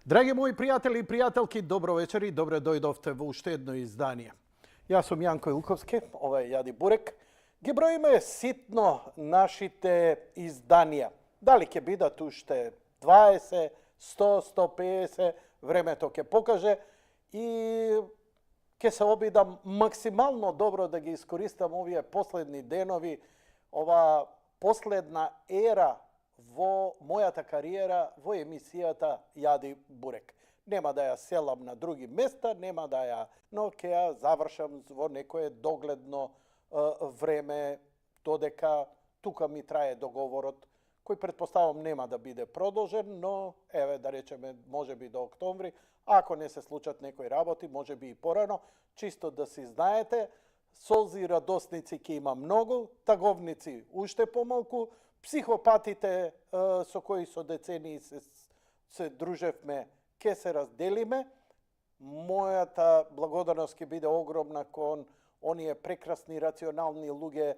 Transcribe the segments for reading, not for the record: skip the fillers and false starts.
Драги мои пријатели и пријателки, добро вечер и добре дојдовте во уште едно издание. Јас сум Јанко Илковски, ова е Јади Бурек. Ги броиме ситно нашите изданија. Дали ќе бидат уште 20, 100, 150, времето ќе покаже и ќе се обидам максимално добро да ги искористам овие последни денови, ова последна ера во мојата кариера во емисијата Јади Бурек. Нема да ја селам на други места, нема да ја, но ќе ја завршам во некое догледно време, додека тука ми трае договорот, кој предпоставам нема да биде продолжен, но еве да речеме можеби до октомври, ако не се случат некои работи, можеби и порано, чисто да си знаете, солзи радосници ќе има многу, таговници уште помалку, психопатите со кои со децении се дружевме, ќе се разделиме. Мојата благодарност ќе биде огромна кон оние прекрасни рационални луѓе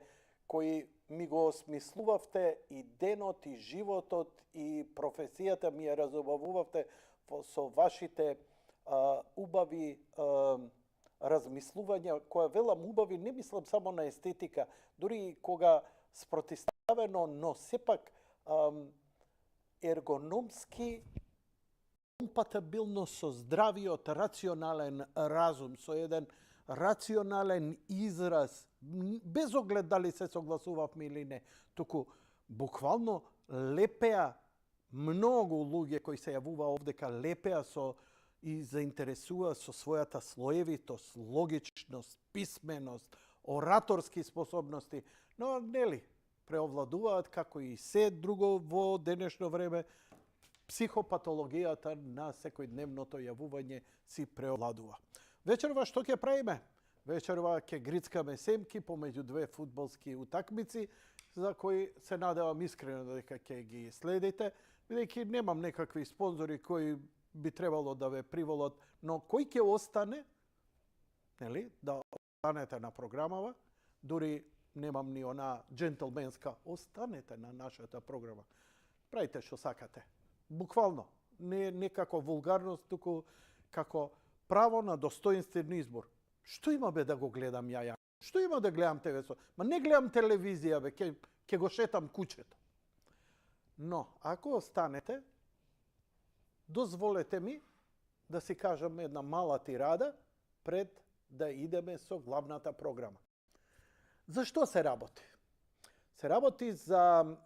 кои ми го осмислувавте и денот, и животот, и професијата ми ја разубавувавте со вашите убави размислувања, која велам убави, не мислам само на естетика, дури и кога спротиставено, но сепак ергономски компатибилно со здравиот рационален разум, со еден рационален израз, без оглед дали се согласувавме или не, туку буквално лепеа многу луѓе кои се јавува овдека, лепеа со и заинтересува со својата слоевитост, логичност, писменост, ораторски способности, но нели преовладуваат како и се друго во денешно време, психопатологијата на секојдневното јавување си преовладува. Вечерва што ќе правиме? Вечерва ќе грицкаме семки помеѓу две фудбалски утакмици, за кои се надевам искрено дека ќе ги следите, бидејќи немам некакви спонзори кои би требало да ве приволат, но кој ќе остане, нели, да останете на програмава, дури немам ни она джентлменска, останете на нашата програма. Правите што сакате. Буквално, не како вулгарност, туку како право на достоинствен избор. Што има бе да го гледам ја? Што има да гледам ТВ? Ма не гледам телевизија бе, ќе го шетам куќето. Но, ако останете, дозволете ми да си кажам една мала тирада пред да идеме со главната програма. Зашто се работи? Се работи за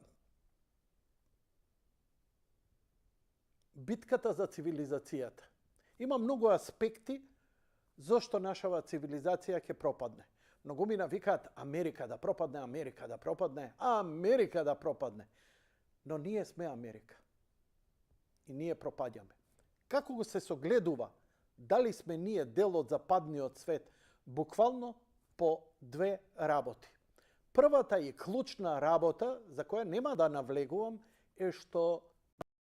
битката за цивилизацијата. Има многу аспекти зашто нашава цивилизација ќе пропадне. Многумина викаат Америка да пропадне, Америка да пропадне, Америка да пропадне. Но ние сме Америка. И ние пропаѓаме. Како го се согледува дали сме ние дел од западниот свет? Буквално по две работи. Првата и клучна работа, за која нема да навлегувам, е што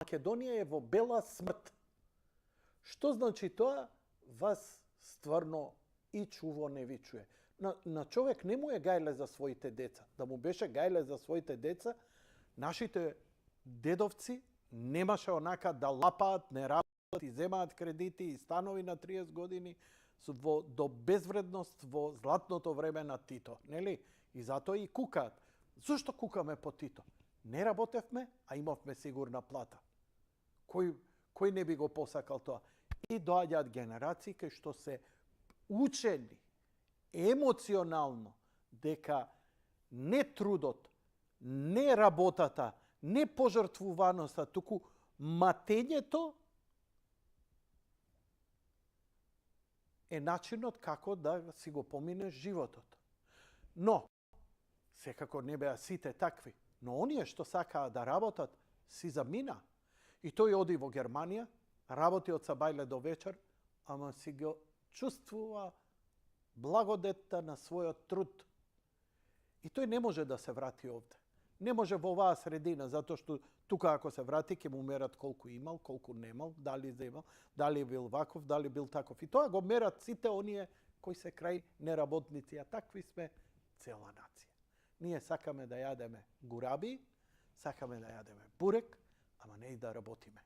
Македонија е во бела смрт. Што значи тоа? Вас стварно и чуво не ви чуе. На човек не му е гајле за своите деца. Да му беше гајле за своите деца, нашите дедовци немаше онака да лапаат, не работат и земаат кредити и станови на 30 години до безвредност во златното време на Тито, нели? И затоа и кукаат. Зошто кукаме по Тито? Не работевме, а имавме сигурна плата. Кој не би го посакал тоа? И доаѓаат генерации кои што се учени емоционално дека не трудот, не работата, не пожртвуваноста, туку матењето е начинот како да си го поминеш животот. Но, секако не беа сите такви, но оние што сакаа да работат, си замина. И тој оди во Германија, работи од сабајле до вечер, ама си го чувствува благодетта на својот труд. И тој не може да се врати овде. Не може во оваа средина, затоа што тука ако се врати, ќе му мерат колку имал, колку немал, дали земал, дали бил ваков, дали бил таков. И тоа го мерат сите оние кои се крај неработници, а такви сме цела нација. Ние сакаме да јадеме гураби, сакаме да јадеме бурек, ама не и да работиме.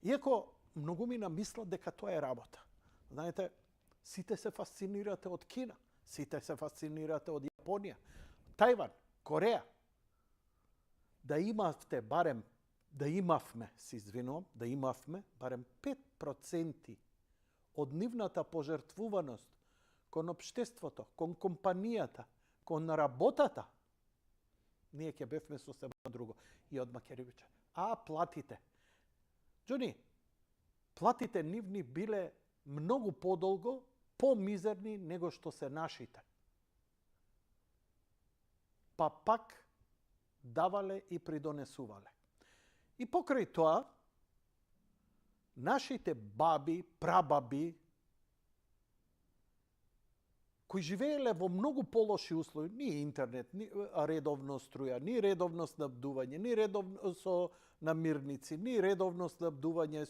Иако многу мина мислат дека тоа е работа. Знаете, сите се фасцинирате од Кина, сите се фасцинирате од Јапонија, Тајван, Кореја. Да имавте барем, да имавме барем 5% од нивната пожртвуваност кон општеството, кон компанијата, кон работата, ние ќе бевме сосема друго. И одма ќе рече, платите. Джуни, платите нивни биле многу подолго, помизерни него што се нашите. Па пак давале и придонесувале. И покрај тоа, нашите баби, прабаби, кои живееле во многу полоши услови, ни интернет, ни редовно струја, ни редовно снабдување, ни редовно со намирници, ни редовно снабдување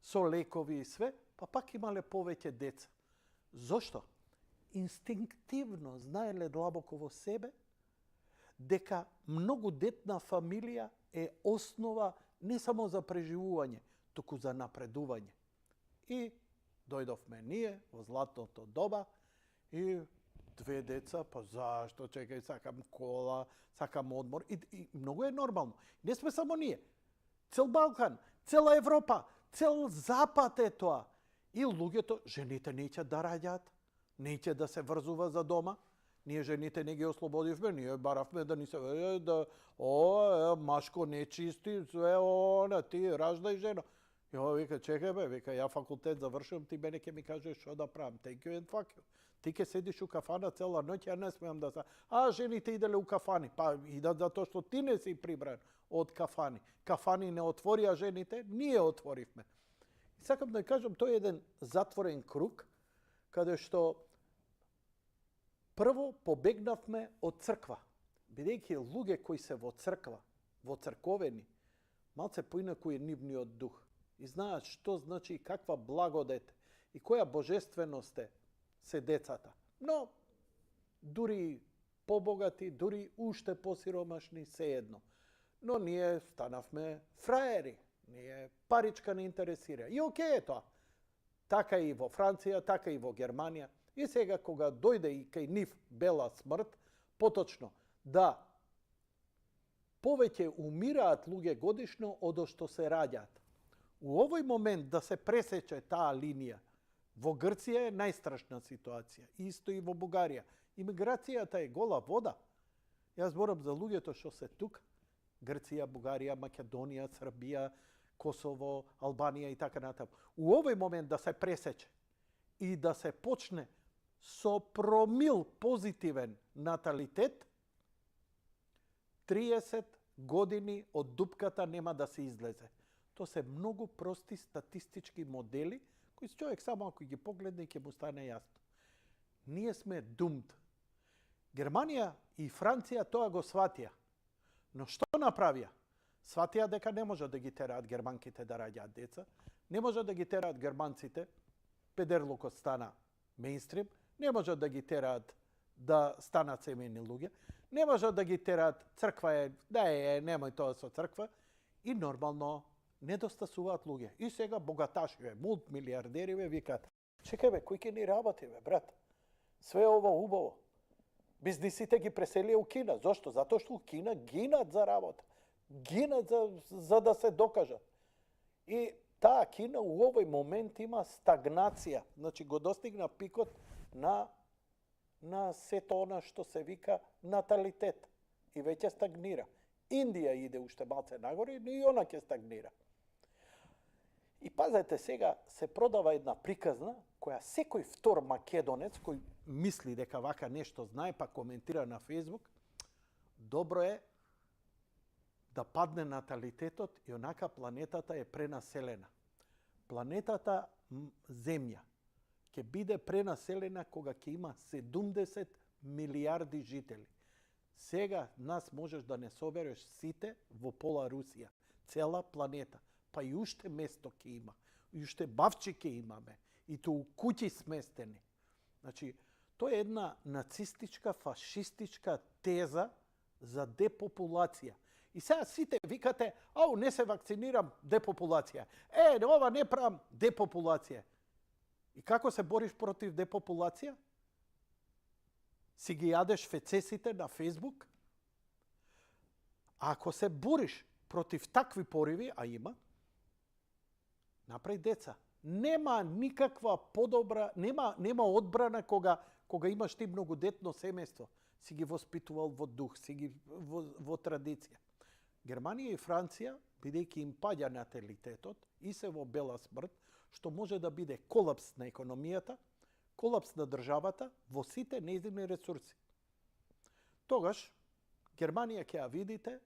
со лекови и све, па пак имале повеќе деца. Зошто? Инстинктивно знаеле длабоко во себе дека многу детна фамилија е основа не само за преживување, туку за напредување. И дојдовме ние во златното доба и 2 деца, па зашто, чекај, сакам кола, сакам одмор. И многу е нормално. Не сме само ние. Цел Балкан, цела Европа, цел Запад е тоа. И луѓето, жените неќе да раѓаат, неќе да се врзува за дома. Ние жените не ги ослободивме, ние баравме да ни се машко нечисти, све ти раждај жена. Ја вика, чекај бе, вика, ја факултет завршувам, ти мене ќе ми кажеш што да правам. Thank you and fuck you. Ти ќе седиш у кафана цела ноќ, ја не смеам да се. Жените иделе у кафани. Па идат затоа што ти не си прибран од кафани. Кафани не отворија жените, ние отворивме. И сакам да кажам, тој е еден затворен круг, каде што прво побегнавме од црква. Бидејќи луѓе кои се во црква, во црковени, малце поинаку е нивниот дух. И знаат што значи и каква благодет и која божественост е се децата. Но, дури побогати, дури уште посиромашни, се едно. Но ние станавме фраери. Ние паричка не интересира. И окей е тоа. Така и во Франција, така и во Германија. И сега кога дојде и кај нив бела смрт, поточно да повеќе умираат луѓе годишно од што се раѓаат. У овој момент да се пресече таа линија, во Грција е најстрашна ситуација, исто и во Бугарија. Имиграцијата е гола вода. Јас зборам за луѓето што се тук, Грција, Бугарија, Македонија, Србија, Косово, Албанија и така натаму. У овој момент да се пресече и да се почне со промил позитивен наталитет, 30 години од дупката нема да се излезе. Тоа се многу прости статистички модели, кои човек само ако ги погледне ќе му стане јасно. Ние сме думд. Германија и Франција тоа го сватија. Но што направија? Сватија дека не може да ги тераат германките да раѓаат деца, не може да ги тераат германците, педерлукот стана мејнстрим, не може да ги тераат да станат семејни луѓе, не може да ги тераат црква е, немој тоа со црква, и нормално недостасуваат луѓе. И сега богаташиве, мултмилиардериве викаат, чекај бе, кој ќе ни работи бе, брат? Све ова убаво. Бизнисите ги преселија у Кина. Зошто? Затоа што у Кина гинат за работа. Гинат за да се докажат. И таа Кина у овој момент има стагнација. Значи го достигна пикот на сето она што се вика наталитет. И веќе стагнира. Индија иде уште малце нагоре, и она ќе стагнира. И пазете, сега се продава една приказна, која секој втор македонец, кој мисли дека вака нешто знае, па коментира на Фейсбук, добро е да падне наталитетот и онака планетата е пренаселена. Планетата Земја ќе биде пренаселена кога ќе има 70 милиарди жители. Сега нас можеш да не собереш сите во пола Русија, цела планета, па и уште место ќе има, и уште бавчи ќе имаме, и то у куќи сместени. Значи, тоа е една нацистичка, фашистичка теза за депопулација. И сега сите викате, ау, не се вакцинирам, депопулација. Ова не правам, депопулација. И како се бориш против депопулација? Си ги јадеш фецесите на Фейсбук? Ако се бориш против такви пориви, а има, направи деца. Нема никаква подобра, нема одбрана кога имаш ти многодетно семејство. Си ги воспитувал во дух, си ги во традиција. Германија и Франција, бидејќи им паѓа наталитетот и се во бела смрт, што може да биде колапс на економијата, колапс на државата во сите нејзини ресурси. Тогаш Германија ќе ја видите,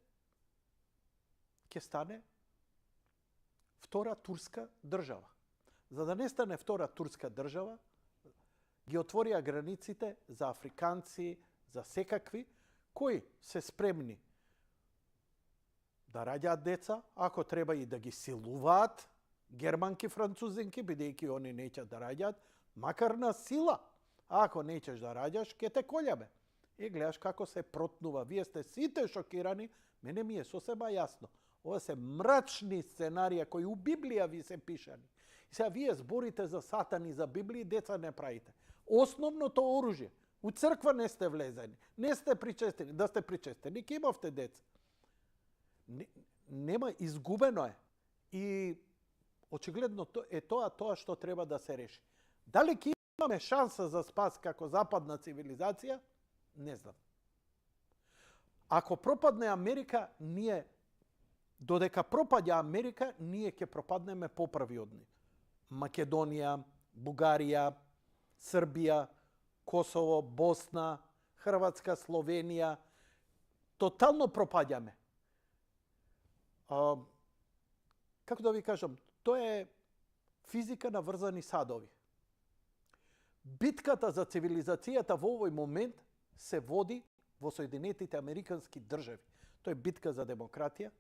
ќе стане втора турска држава. За да не стане втора турска држава, ги отворија границите за африканци, за секакви, кои се спремни да раѓаат деца, ако треба и да ги силуваат, германки, французинки, бидејќи они неќат да раѓаат, макар на сила. А ако неќеш да раѓаш, ќе те колјаме. И гледаш како се протнува. Вие сте сите шокирани, мене ми е сосема јасно. Ова се мрачни сценарија кои у Библија ви се пишани. И сега вие зборите за Сатан и за Библија, деца не правите. Основното оружје. У црква не сте влезени, не сте причестени. Да сте причестени, ке имавте деца. Нема, изгубено е. И очигледно е тоа што треба да се реши. Дали ќе имаме шанса за спас како западна цивилизација? Не знам. Ако пропадне Америка, додека пропаѓа Америка, ние ќе пропаднеме поправи од нив. Македонија, Бугарија, Србија, Косово, Босна, Хрватска, Словенија, тотално пропаѓаме. Како да ви кажам, тоа е физика на врзани садови. Битката за цивилизацијата во овој момент се води во Соединетите Американски држави. Тоа е битка за демократија,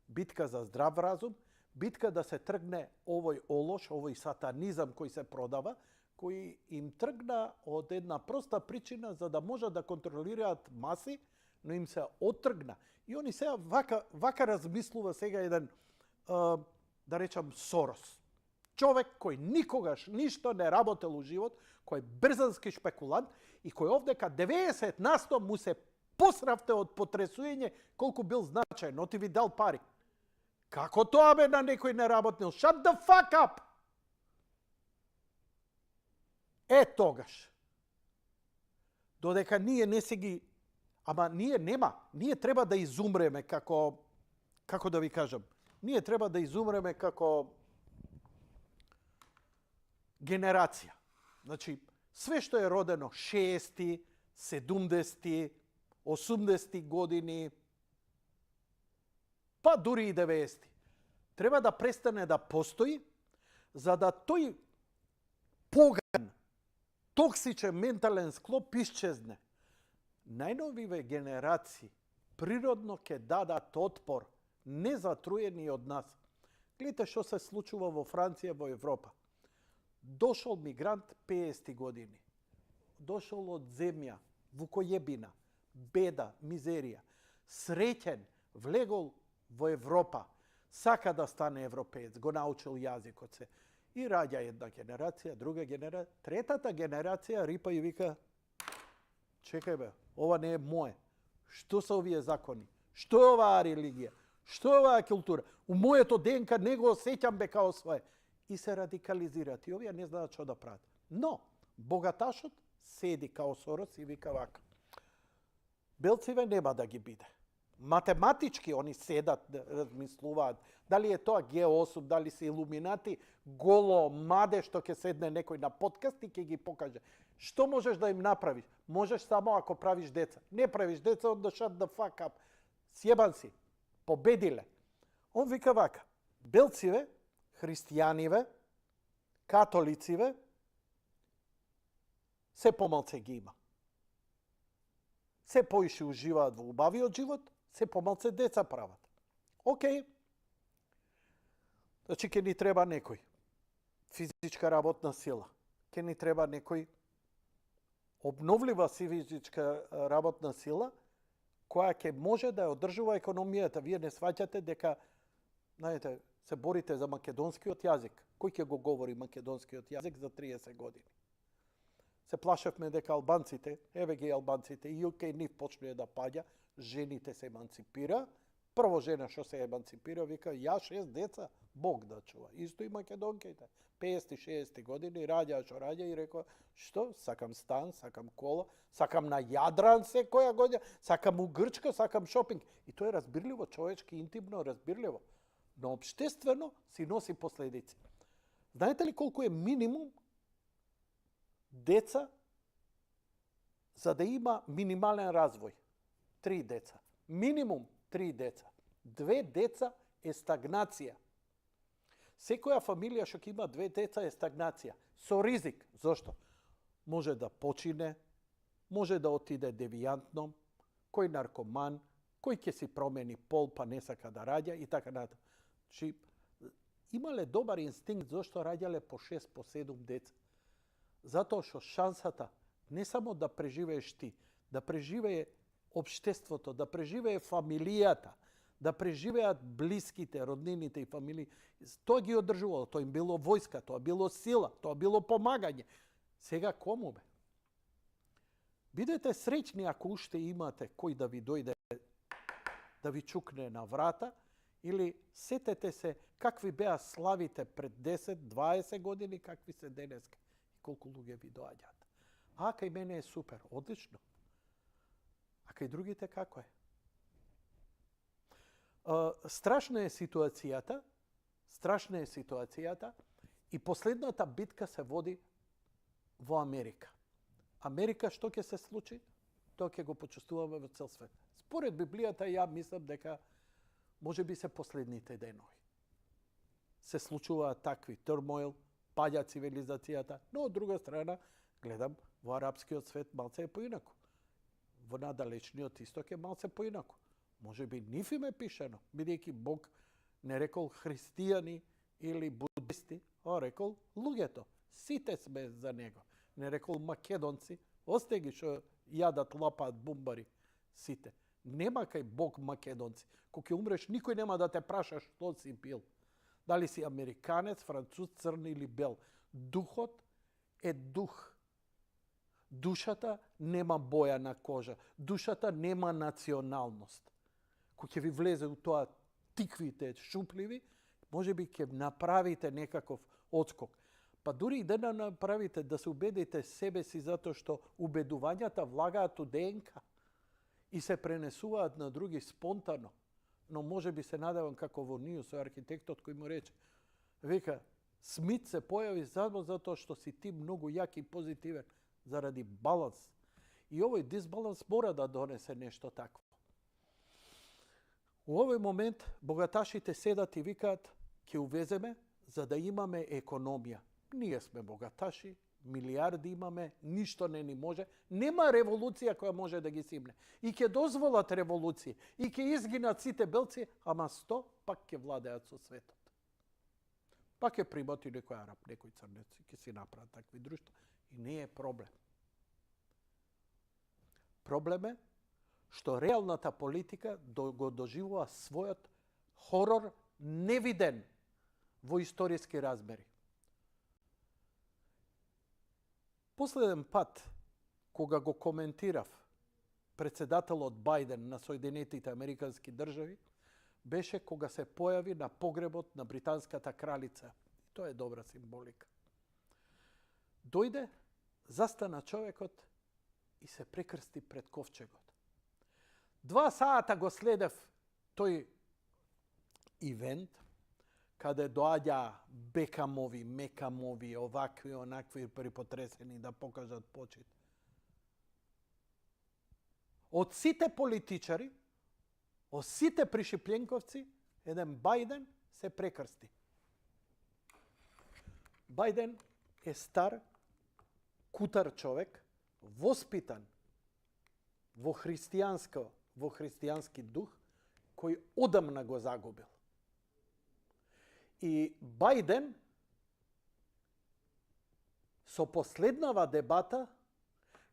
битка за здрав разум, битка да се тргне овој олош, овој сатанизам кој се продава, кој им тргна од една проста причина за да можат да контролираат маси, но им се оттргна. И они сега вака размислува сега еден, да речам, Сорос. Човек кој никогаш ништо не работел у живот, кој е брзански шпекулант и кој овдека 90% му се посравте од потресување колку бил значаен, оти ви дал пари. Како тоа бе на некој не работнил? Shut the fuck up! Тогаш. Додека ние не се ги... Ама ние треба да изумреме како да ви кажам, ние треба да изумреме како генерација. Значи, све што е родено 60-ти, 70-ти, 80-ти години, па дури и 90-ти, треба да престане да постои, за да тој поган, токсичен ментален склоп исчезне. Најновиве генерации природно ќе дадат отпор, не затруени од нас. Гледате што се случува во Франција, во Европа. Дошол мигрант 50 години. Дошол од земја, вукојебина, беда, мизерија. Среќен, влегол во Европа. Сака да стане европеец, го научил јазикот се. И раѓа една генерација, друга генерација, третата генерација рипа и вика: чекај бе, ова не е мое. Што се овие закони? Што е оваа религија? Што е оваа култура? У моето ДНК не го осеќам бе као свое. И се радикализираат. И овие не знаат што да прават. Но, богаташот седи као Сорос и вика вака: белциве нема да ги биде. Математички они седат, размислуваат. Дали е тоа Г8, дали се илуминати, голо маде што ќе седне некој на подкаст и ќе ги покаже. Што можеш да им направиш? Можеш само ако правиш деца. Не правиш деца, onda shut the fuck up. Сјебан си. Победиле. Он вика вака: белциве, христијаниве, католициве, се помалце ги има. Се поише уживаат во убавиот живот, се помалце деца прават. Океј. Значи, ќе ни треба некој физичка работна сила. Ќе ни треба некој обновлива физичка работна сила која ќе може да ја одржува економијата. Вие не сваќате дека, знаете, се борите за македонскиот јазик. Кој ќе го говори македонскиот јазик за 30 години? Се плашевме дека албанците, еве ги албанците, и кај нив почнува да паѓа, жените се еманципира. Прво жена што се еманципира, вика, ја 6 деца, Бог да чува. Исто и македонките. 50-60 години, раѓа што раѓа и рекоа, што, сакам стан, сакам кола, сакам на Јадран секоја година, сакам у Грчка, сакам шопинг. И тоа е разбирливо, човечки, интимно, разбирливо. Но обштествено си носи последици. Знаете ли колку е минимум деца за да има минимален развој? 3 деца. Минимум 3 деца. 2 деца е стагнација. Секоја фамилија што има 2 деца е стагнација. Со ризик. Зошто? Може да почине, може да отиде девијантно, кој наркоман, кој ќе си промени пол па не сака да раѓа и така натаму. Имале добар инстинкт зашто раѓале по 6, по 7 деца. Затоа што шансата не само да преживееш ти, да преживее општеството, да преживее фамилијата, да преживеат блиските, роднините и фамилии, тоа ги одржувало, тоа им било војска, тоа било сила, тоа било помагање. Сега кому бе? Бидете среќни ако уште имате кој да ви дојде да ви чукне на врата, или сетете се какви беа славите пред 10-20 години, какви се денеска и колку луѓе ви доаѓаат. А кај мене е супер, одлично. А кај другите како е? Страшна е ситуацијата и последната битка се води во Америка. Америка што ќе се случи? Тоа ќе го почувствуваме во цел свет. Според Библијата ја мислам дека може би се последните денови. Се случуваат такви турмоил, паѓа цивилизацијата, но од друга страна гледам во арапскиот свет малце е поинаку. Во надалечниот исток е малце поинаку. Може би ниф им е пишено, бидејќи Бог не рекол христијани или будисти, а рекол луѓето. Сите сме за него. Не рекол македонци, осте ги што јадат, лапаат бумбари. Сите. Нема кај Бог македонци. Кога ќе умреш, никој нема да те праша што си бил. Дали си американец, француз, црн или бел. Духот е дух. Душата нема боја на кожа. Душата нема националност. Кога ќе ви влезе у тоа тиквите шупливи, може би ќе направите некаков отскок. Па дури и да направите, да се убедите себе си затоа што убедувањата влагаат у ДНК и се пренесуваат на други спонтано. Но може би се надевам како во Нију со архитектот кој му рече, вика, Смит се појави само затоа што си ти многу јак и позитивен заради баланс. И овој дисбаланс мора да донесе нешто такво. У овој момент богаташите седат и викаат, ќе увеземе за да имаме економија. Ние сме богаташи, милиарди имаме, ништо не ни може. Нема револуција која може да ги симне. И ќе дозволат револуција, и ќе изгинат сите белци, ама 100 пак ќе владеат со светот. Пак ќе примоти некој араб, некој црнец, ќе си направат такви друштва. И не е проблем. Проблем е што реалната политика го доживува својот хорор невиден во историски размери. Последен пат, кога го коментирав председателот Бајден на Соединетите Американски држави, беше кога се појави на погребот на британската кралица. И тоа е добра символика. Дојде, застана човекот и се прекрсти пред ковчегот. 2 сата го следев тој ивент, каде доаѓа Бекамови, Мекамови, овакви, онакви припотресени да покажат почит. Од сите политичари, од сите пришипленковци, еден Бајден се прекрсти. Бајден е стар, кутар човек, воспитан во христијански дух, кој одамна го загубил. И Бајден со последнава дебата,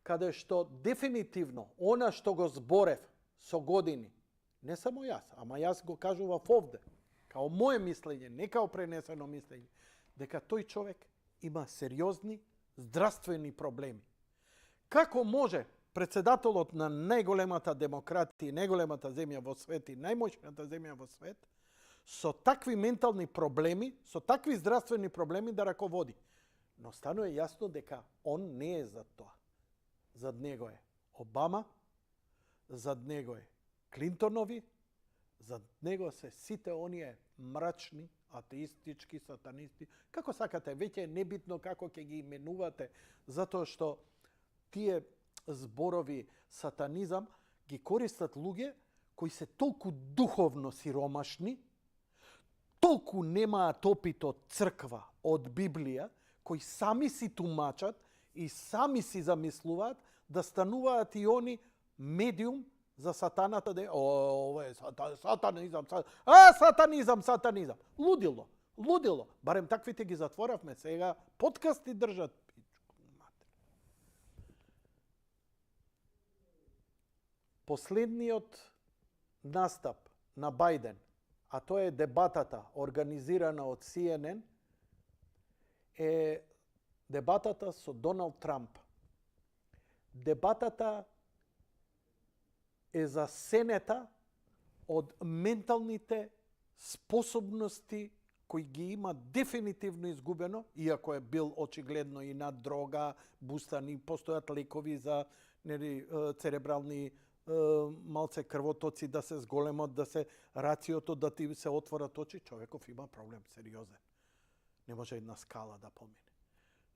каде што дефинитивно она што го зборев со години, не само јас, ама јас го кажував овде, као моје мислење, не као пренесено мислење, дека тој човек има сериозни здравствени проблеми. Како може председателот на најголемата демократија, најголемата земја во свет и најмоćната земја во свет, со такви ментални проблеми, со такви здравствени проблеми да раководи? Но станува јасно дека он не е за тоа. Зад него е Обама, зад него е Клинтонови, зад него се сите оние мрачни, атеистички, сатанисти, како сакате, веќе е небитно како ќе ги именувате, затоа што тие зборови сатанизам ги користат луѓе кои се толку духовно сиромашни, толку немаат опит од црква, од Библија, кои сами си тумачат и сами си замислуваат да стануваат и они медиум за сатаната, ова е сатанизам, сатанизам. Лудило. Барем таквите ги затворавме, сега подкасти држат. Последниот настап на Бајден, а тоа е дебатата организирана од CNN, е дебатата со Доналд Трамп. Дебатата е засенета од менталните способности кои ги има дефинитивно изгубено, иако е бил очигледно и на дрога, бустани, постојат лекови за церебрални малце крвотоци да се зголемат, да се рациото, да ти се отворат очи. Човеков има проблем сериозен. Не може една скала да помине.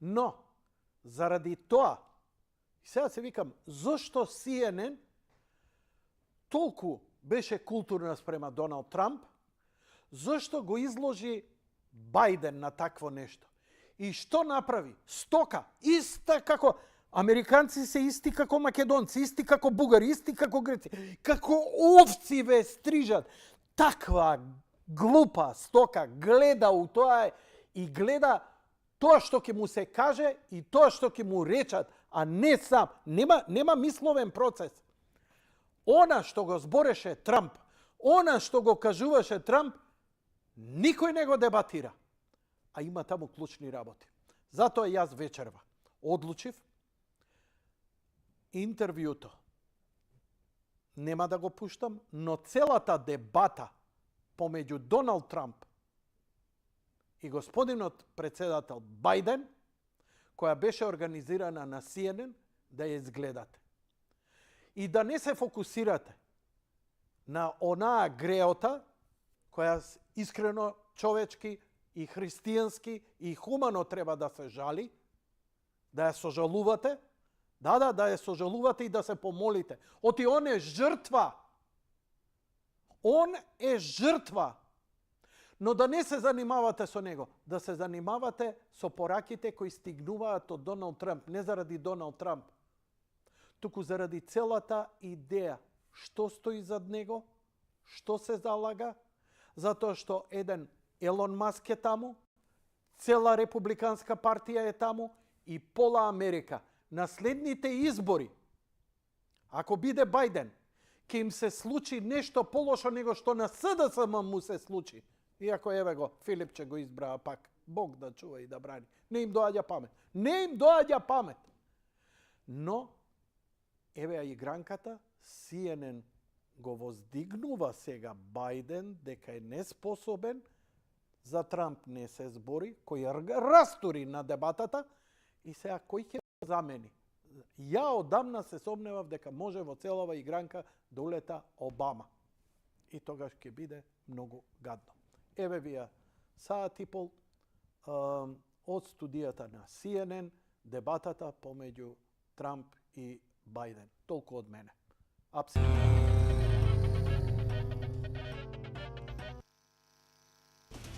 Но, заради тоа, сега се викам, зошто CNN толку беше културна спрема Доналд Трамп, зошто го изложи Бајден на такво нешто? И што направи? Стока, иста како американци се исти како македонци, исти како бугари, исти како греци, како овци ве стрижат. Таква глупа стока гледа у тоа и гледа тоа што ќе му се каже и тоа што ќе му речат, а не сам. Нема мисловен процес. Она што го збореше Трамп, она што го кажуваше Трамп, никој не го дебатира. А има таму клучни работи. Затоа јас вечерва одлучив интервјуто нема да го пуштам, но целата дебата помеѓу Доналд Трамп и господинот председател Бајден, која беше организирана на CNN, да ја изгледате. И да не се фокусирате на онаа греота, која искрено човечки и христијански и хумано треба да се жали, да ја сожалувате, да ја сожалувате и да се помолите. Оти он е жртва. Он е жртва. Но да не се занимавате со него, да се занимавате со пораките кои стигнуваат од Доналд Трамп, не заради Доналд Трамп, туку заради целата идеја. Што стои зад него? Што се залага? Затоа што еден Елон Маск е таму, цела републиканска партија е таму и пола Америка. На следните избори, ако биде Бајден, ќе им се случи нешто полошо него што на СДСМ му се случи. Иако еве го, Филипче го избраа пак. Бог да чува и да брани. Не им доаѓа памет. Не им доаѓа памет. Но, еве ја игранката, CNN го воздигнува сега Бајден дека е неспособен, за Трамп не се збори, кој растури на дебатата и сега кој ќе замени. Ја одамна се сомневав дека може во целава игранка да улета Обама. И тогаш ќе биде многу гадно. Еве ви ја саат и пол од студијата на CNN, дебатата помеѓу Трамп и Бајден. Толку од мене. Апсолутно.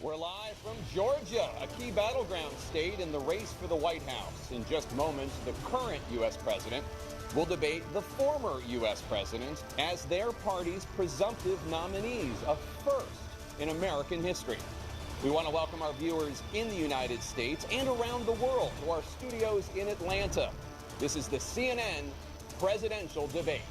We're live from Georgia, a key battleground state in the race for the White House. In just moments, the current U.S. president will debate the former U.S. president as their party's presumptive nominees, a first in American history. We want to welcome our viewers in the United States and around the world to our studios in Atlanta. This is the CNN presidential debate.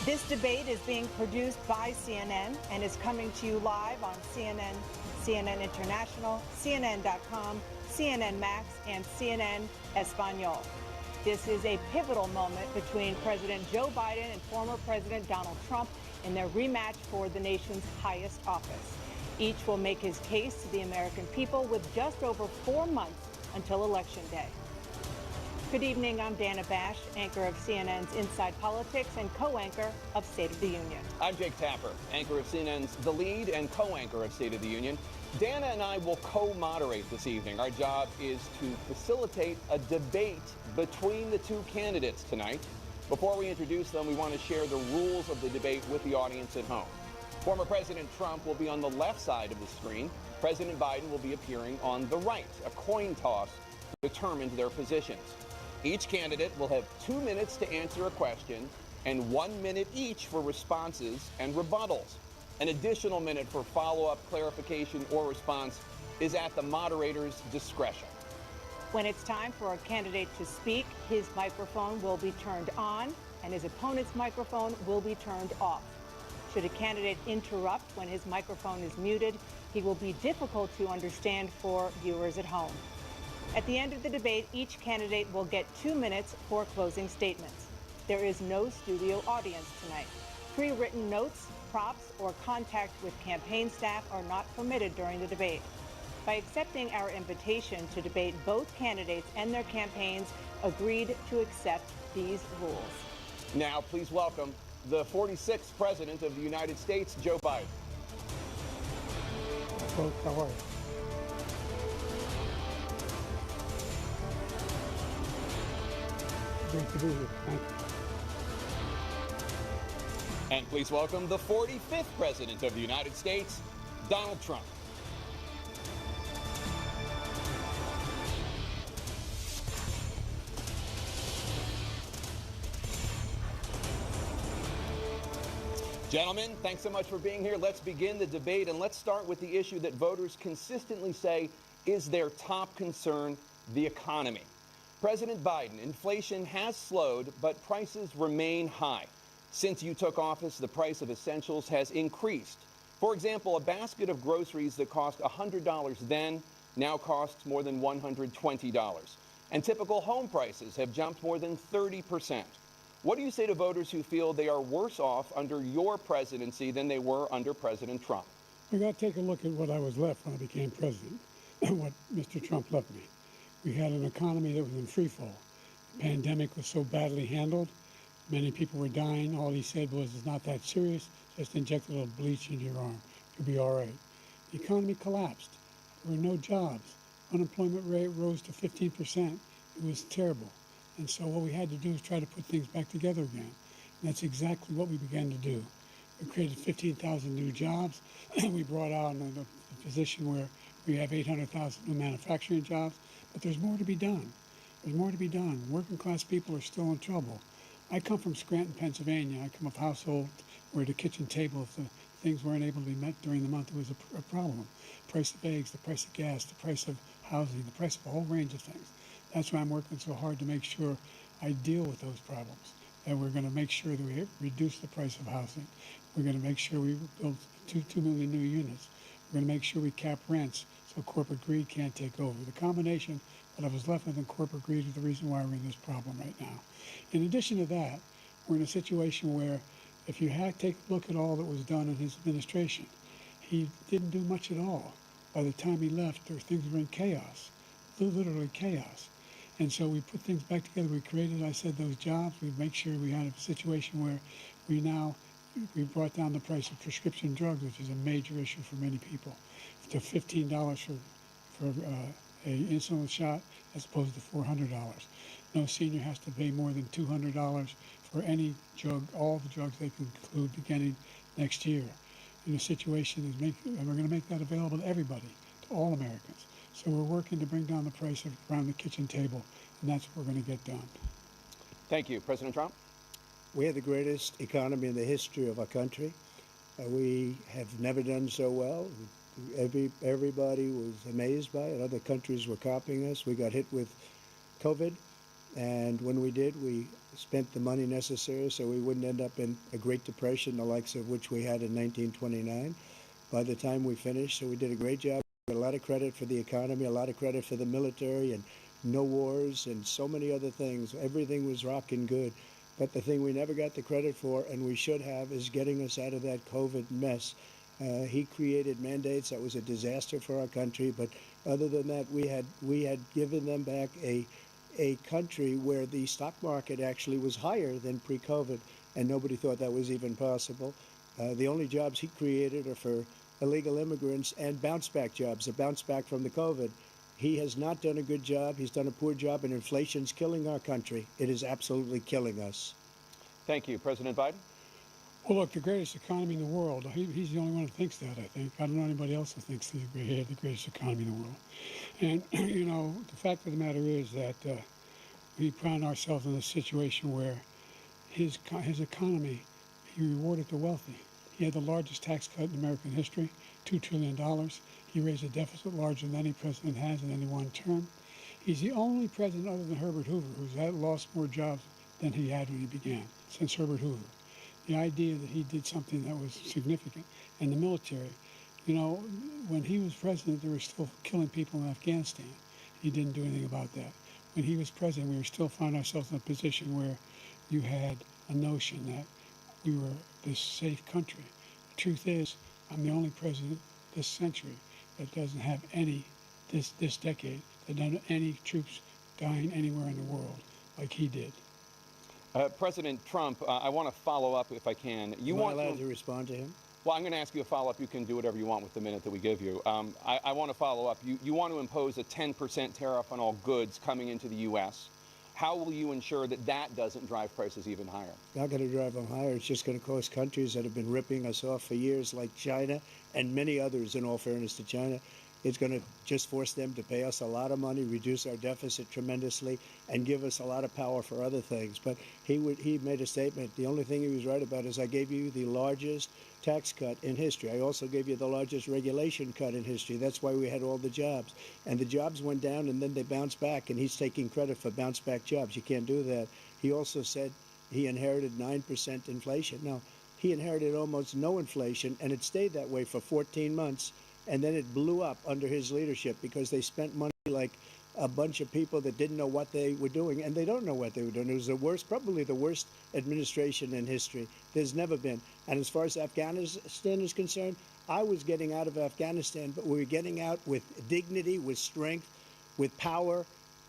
This debate is being produced by CNN and is coming to you live on CNN, CNN International, CNN.com, CNN Max, and CNN Espanol. This is a pivotal moment between President Joe Biden and former President Donald Trump in their rematch for the nation's highest office. Each will make his case to the American people with just over 4 months until Election Day. Good evening, I'm Dana Bash, anchor of CNN's Inside Politics and co-anchor of State of the Union. I'm Jake Tapper, anchor of CNN's The Lead and co-anchor of State of the Union. Dana and I will co-moderate this evening. Our job is to facilitate a debate between the two candidates tonight. Before we introduce them, we want to share the rules of the debate with the audience at home. Former President Trump will be on the left side of the screen. President Biden will be appearing on the right. A coin toss determined their positions. Each candidate will have 2 minutes to answer a question and 1 minute each for responses and rebuttals. An additional minute for follow-up, clarification, or response is at the moderator's discretion. When it's time for a candidate to speak, his microphone will be turned on and his opponent's microphone will be turned off. Should a candidate interrupt when his microphone is muted, he will be difficult to understand for viewers at home. At the end of the debate, each candidate will get 2 minutes for closing statements. There is no studio audience tonight. Pre-written notes, props, or contact with campaign staff are not permitted during the debate. By accepting our invitation to debate, both candidates and their campaigns agreed to accept these rules. Now, please welcome the 46th President of the United States, Joe Biden. Folks, how are you? Great to be here. Thank you. And please welcome the 45th President of the United States, Donald Trump. Gentlemen, thanks so much for being here. Let's begin the debate, and let's start with the issue that voters consistently say is their top concern, the economy. President Biden, inflation has slowed, but prices remain high. Since you took office, the price of essentials has increased. For example, a basket of groceries that cost $100 then now costs more than $120. And typical home prices have jumped more than 30%. What do you say to voters who feel they are worse off under your presidency than they were under President Trump? We got to take a look at what I was left when I became president and what Mr. Trump left me. We had an economy that was in free fall. The pandemic was so badly handled. Many people were dying. All he said was, it's not that serious. Just inject a little bleach into your arm. You'll be all right. The economy collapsed. There were no jobs. Unemployment rate rose to 15%. It was terrible. And so what we had to do is try to put things back together again. And that's exactly what we began to do. We created 15,000 new jobs. We brought out a position where we have 800,000 new manufacturing jobs. But there's more to be done. There's more to be done. Working class people are still in trouble. I come from Scranton, Pennsylvania. I come of a household where the kitchen table, if the things weren't able to be met during the month, it was a problem. The price of eggs, the price of gas, the price of housing, the price of a whole range of things. That's why I'm working so hard to make sure I deal with those problems. And we're going to make sure that we reduce the price of housing. We're going to make sure we build 2 million new units. We're going to make sure we cap rents so corporate greed can't take over. The combination that I was left with in corporate greed is the reason why we're in this problem right now. In addition to that, we're in a situation where if you take a look at all that was done in his administration, he didn't do much at all. By the time he left, things were in chaos, literally chaos. And so we put things back together. We created, I said, those jobs. We make sure we had a situation where we brought down the price of prescription drugs, which is a major issue for many people, to $15 for an insulin shot as opposed to $400. No senior has to pay more than $200 for any drug, all the drugs they can include beginning next year. In a situation, and we're going to make that available to everybody, to all Americans. So we're working to bring down the price around the kitchen table, and that's what we're going to get done. Thank you. President Trump? We have the greatest economy in the history of our country. We have never done so well. Everybody was amazed by it. Other countries were copying us. We got hit with COVID. And when we did, we spent the money necessary so we wouldn't end up in a Great Depression, the likes of which we had in 1929. By the time we finished, so we did a great job. A lot of credit for the economy, a lot of credit for the military, and no wars and so many other things. Everything was rocking good. But the thing we never got the credit for, and we should have, is getting us out of that COVID mess. He created mandates that was a disaster for our country, but other than that, we had given them back a country where the stock market actually was higher than pre-COVID, and nobody thought that was even possible. The only jobs he created are for illegal immigrants and bounce-back jobs, a bounce back from the COVID. He has not done a good job. He's done a poor job, and inflation's killing our country. It is absolutely killing us. Thank you. President Biden? Well, look, the greatest economy in the world, he's the only one who thinks that, I think. I don't know anybody else who thinks he had the greatest economy in the world. And, you know, the fact of the matter is that we found ourselves in a situation where his economy, he rewarded the wealthy. He had the largest tax cut in American history, $2 trillion. He raised a deficit larger than any president has in any one term. He's the only president other than Herbert Hoover who's lost more jobs than he had when he began, since Herbert Hoover. The idea that he did something that was significant. And the military, you know, when he was president, they were still killing people in Afghanistan. He didn't do anything about that. When he was president, we were still finding ourselves in a position where you had a notion that we were this safe country. The truth is, I'm the only president this century that doesn't have any, this decade, that doesn't have any troops dying anywhere in the world like he did. President Trump, I want to follow up if I can. Am I allowed to respond to him? Well, I'm going to ask you a follow-up. You can do whatever you want with the minute that we give you. I want to follow up. You want to impose a 10% tariff on all goods coming into the U.S. How will you ensure that that doesn't drive prices even higher? Not going to drive them higher. It's just going to cost countries that have been ripping us off for years, like China and many others, in all fairness to China. It's going to just force them to pay us a lot of money, reduce our deficit tremendously, and give us a lot of power for other things. But he made a statement. The only thing he was right about is I gave you the largest tax cut in history. I also gave you the largest regulation cut in history. That's why we had all the jobs. And the jobs went down, and then they bounced back, and he's taking credit for bounce-back jobs. You can't do that. He also said he inherited 9% inflation. Now, he inherited almost no inflation, and it stayed that way for 14 months. And then it blew up under his leadership because they spent money like a bunch of people that didn't know what they were doing, and they don't know what they were doing. It was the worst, probably the worst administration in history. There's never been. And as far as Afghanistan is concerned, I was getting out of Afghanistan, but we were getting out with dignity, with strength, with power.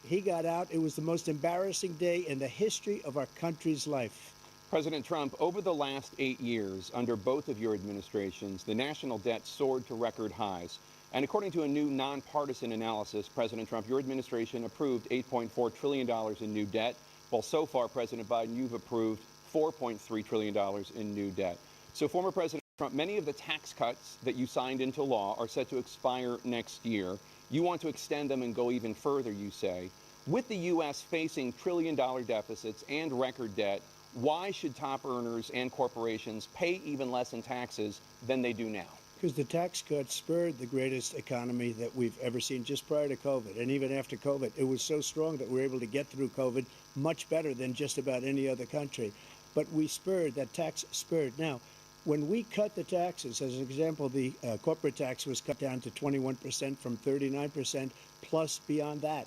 He got out. It was the most embarrassing day in the history of our country's life. President Trump, over the last 8 years, under both of your administrations, the national debt soared to record highs. And according to a new nonpartisan analysis, President Trump, your administration approved $8.4 trillion in new debt, while so far, President Biden, you've approved $4.3 trillion in new debt. So, former President Trump, many of the tax cuts that you signed into law are set to expire next year. You want to extend them and go even further, you say. With the U.S. facing trillion-dollar deficits and record debt, why should top earners and corporations pay even less in taxes than they do now? Because the tax cuts spurred the greatest economy that we've ever seen just prior to COVID. And even after COVID, it was so strong that we were able to get through COVID much better than just about any other country. But we spurred, that tax spurred. Now, when we cut the taxes, as an example, the corporate tax was cut down to 21% from 39%, plus beyond that.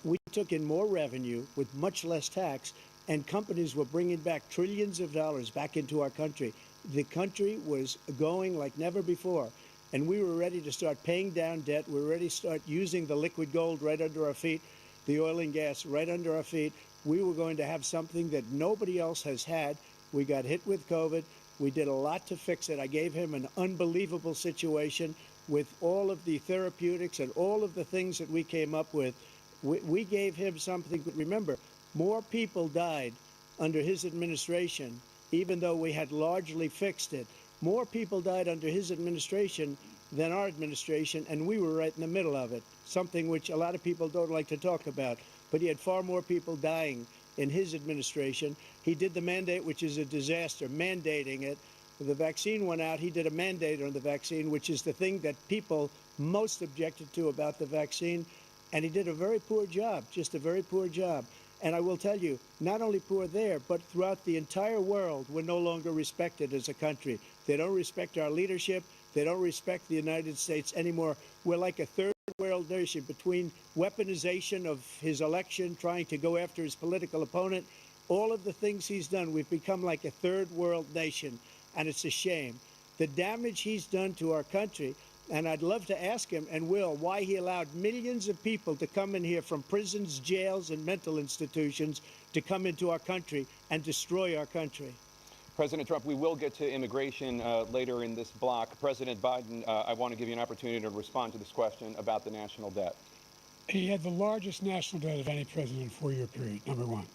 We took in more revenue with much less tax, and companies were bringing back trillions of dollars back into our country. The country was going like never before, and we were ready to start paying down debt. We were ready to start using the liquid gold right under our feet, the oil and gas right under our feet. We were going to have something that nobody else has had. We got hit with COVID. We did a lot to fix it. I gave him an unbelievable situation with all of the therapeutics and all of the things that we came up with. We gave him something. Remember, more people died under his administration, even though we had largely fixed it. More people died under his administration than our administration, and we were right in the middle of it, something which a lot of people don't like to talk about. But he had far more people dying in his administration. He did the mandate, which is a disaster, mandating it. The vaccine went out. He did a mandate on the vaccine, which is the thing that people most objected to about the vaccine. And he did a very poor job, just a very poor job. And I will tell you, not only poor there, but throughout the entire world, we're no longer respected as a country. They don't respect our leadership. They don't respect the United States anymore. We're like a third world nation between weaponization of his election, trying to go after his political opponent, all of the things he's done. We've become like a third world nation, and it's a shame. The damage he's done to our country, and I'd love to ask him, and will, why he allowed millions of people to come in here from prisons, jails, and mental institutions to come into our country and destroy our country. President Trump, we will get to immigration later in this block. President Biden, I want to give you an opportunity to respond to this question about the national debt. He had the largest national debt of any president in a 4-year period, number one.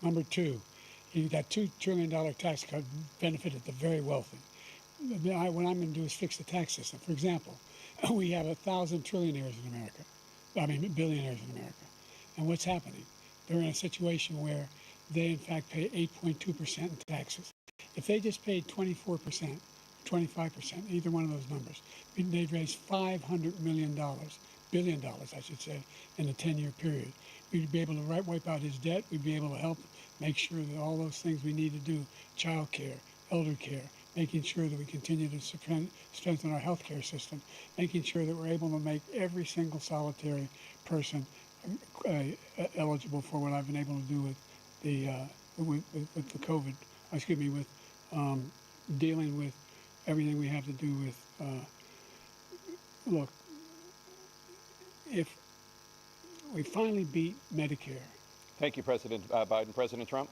Number two, he got $2 trillion tax cut, benefited the very wealthy. What I'm going to do is fix the tax system. For example, we have 1,000 trillionaires in America. Billionaires in America. And what's happening? They're in a situation where they, in fact, pay 8.2% in taxes. If they just paid 24%, 25%, either one of those numbers, they'd raise $500 billion, I should say, in a 10-year period. We'd be able to wipe out his debt. We'd be able to help make sure that all those things we need to do, child care, elder care, making sure that we continue to strengthen our health care system, making sure that we're able to make every single solitary person eligible for what I've been able to do with the COVID, with dealing with everything we have to do with, look, if we finally beat Medicare. Thank you, President Biden. President Trump?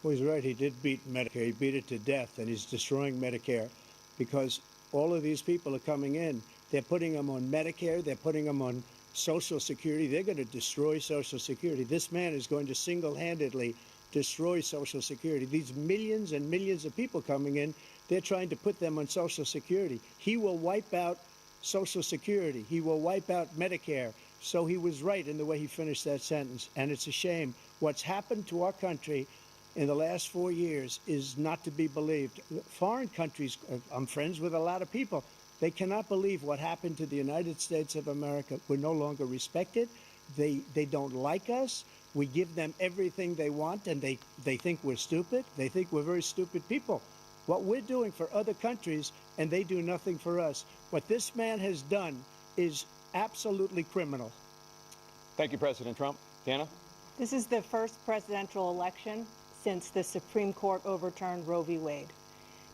Well, he's right. He did beat Medicare. He beat it to death, and he's destroying Medicare because all of these people are coming in. They're putting them on Medicare. They're putting them on Social Security. They're going to destroy Social Security. This man is going to single-handedly destroy Social Security. These millions and millions of people coming in, they're trying to put them on Social Security. He will wipe out Social Security. He will wipe out Medicare. So he was right in the way he finished that sentence. And it's a shame. What's happened to our country in the last 4 years is not to be believed. Foreign countries, I'm friends with a lot of people, they cannot believe what happened to the United States of America. We're no longer respected. They don't like us. We give them everything they want, and they think we're stupid. They think we're very stupid people. What we're doing for other countries, and they do nothing for us. What this man has done is absolutely criminal. Thank you, President Trump. Dana? This is the first presidential election since the Supreme Court overturned Roe v. Wade.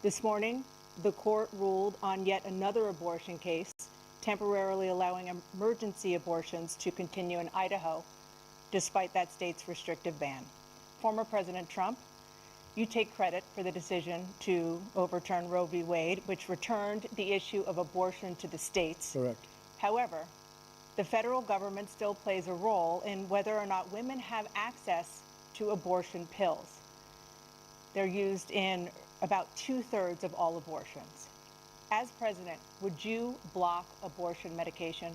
This morning, the court ruled on yet another abortion case, temporarily allowing emergency abortions to continue in Idaho, despite that state's restrictive ban. Former President Trump, you take credit for the decision to overturn Roe v. Wade, which returned the issue of abortion to the states. Correct. However, the federal government still plays a role in whether or not women have access to abortion pills. They're used in about 2/3 of all abortions. As president, would you block abortion medication?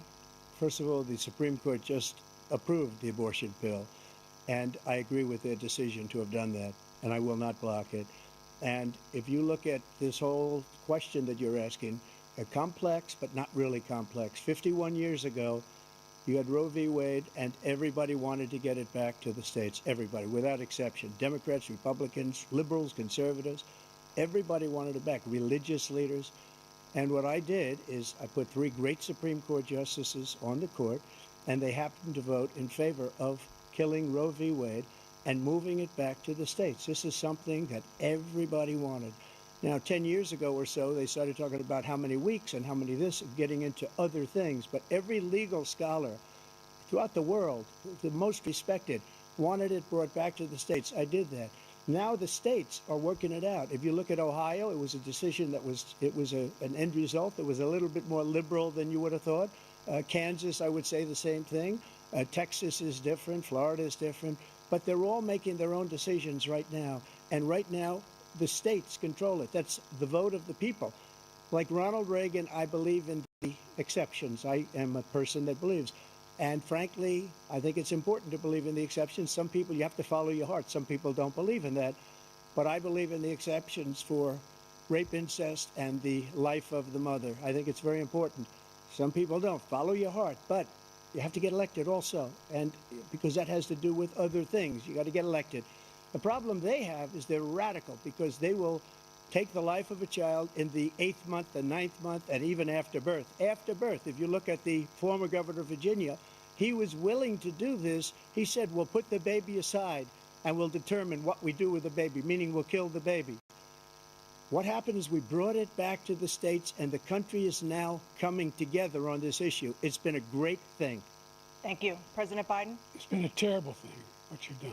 First of all, the Supreme Court just approved the abortion pill, and I agree with their decision to have done that, and I will not block it. And if you look at this whole question that you're asking, complex, but not really complex. 51 years ago, you had Roe v. Wade, and everybody wanted to get it back to the states. Everybody, without exception. Democrats, Republicans, liberals, conservatives, everybody wanted it back. Religious leaders. And what I did is I put 3 great Supreme Court justices on the court, and they happened to vote in favor of killing Roe v. Wade and moving it back to the states. This is something that everybody wanted. Now, 10 years ago or so, they started talking about how many weeks and how many this, getting into other things. But every legal scholar throughout the world, the most respected, wanted it brought back to the states. I did that. Now the states are working it out. If you look at Ohio, it was a decision that was, an end result that was a little bit more liberal than you would have thought. Kansas, I would say the same thing. Texas is different. Florida is different. But they're all making their own decisions right now. And right now, the states control it. That's the vote of the people. Like Ronald Reagan, I believe in the exceptions. I am a person that believes. And frankly, I think it's important to believe in the exceptions. Some people, you have to follow your heart. Some people don't believe in that. But I believe in the exceptions for rape, incest, and the life of the mother. I think it's very important. Some people don't. Follow your heart. But you have to get elected also, and because that has to do with other things. You got to get elected. The problem they have is they're radical because they will take the life of a child in the 8th month, the 9th month, and even after birth. After birth, if you look at the former governor of Virginia, he was willing to do this. He said, we'll put the baby aside and we'll determine what we do with the baby, meaning we'll kill the baby. What happened is we brought it back to the states, and the country is now coming together on this issue. It's been a great thing. Thank you. President Biden? It's been a terrible thing, what you've done.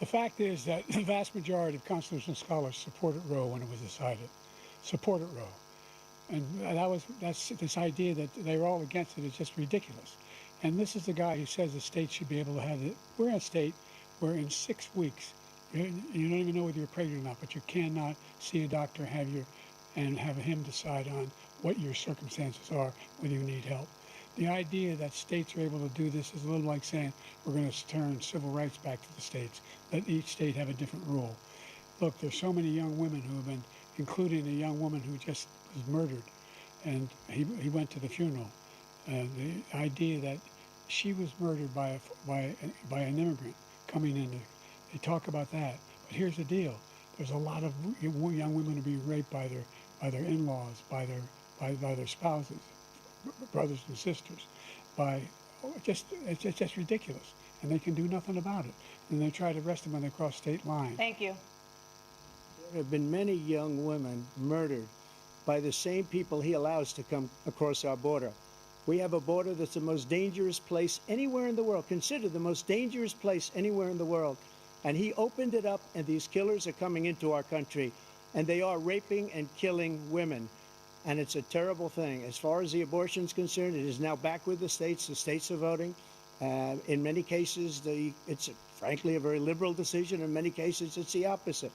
The fact is that the vast majority of constitutional scholars supported Roe when it was decided. Supported Roe. And that's this idea that they were all against it is just ridiculous. And this is the guy who says the state should be able to have it. We're in a state where in 6 weeks, you don't even know whether you're pregnant or not, but you cannot see a doctor and have him decide on what your circumstances are, whether you need help. The idea that states are able to do this is a little like saying we're going to turn civil rights back to the states, let each state have a different rule. Look, there's so many young women who have been, including a young woman who just was murdered, and he went to the funeral. The idea that she was murdered by an immigrant coming in, they talk about that. But here's the deal: there's a lot of young women who are being raped by their in-laws, by their spouses, brothers and sisters, it's just ridiculous, and they can do nothing about it. And they try to arrest them when they cross state lines. Thank you. There have been many young women murdered by the same people he allows to come across our border. We have a border that's the most dangerous place anywhere in the world, considered the most dangerous place anywhere in the world. And he opened it up, and these killers are coming into our country, and they are raping and killing women. And it's a terrible thing. As far as the abortion is concerned, it is now back with the states. The states are voting. In many cases, it's frankly a very liberal decision. In many cases, it's the opposite.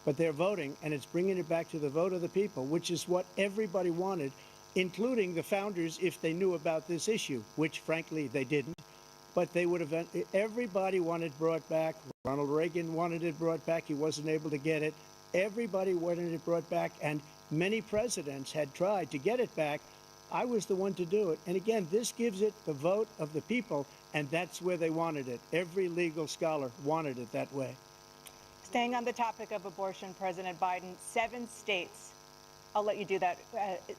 But they're voting, and it's bringing it back to the vote of the people, which is what everybody wanted, including the founders, if they knew about this issue, which frankly they didn't. But they would have, everybody wanted brought back. Ronald Reagan wanted it brought back. He wasn't able to get it. Everybody wanted it brought back, and many presidents had tried to get it back. I was the one to do it. And again, this gives it the vote of the people, and that's where they wanted it. Every legal scholar wanted it that way. Staying on the topic of abortion, President Biden, 7 states, I'll let you do that.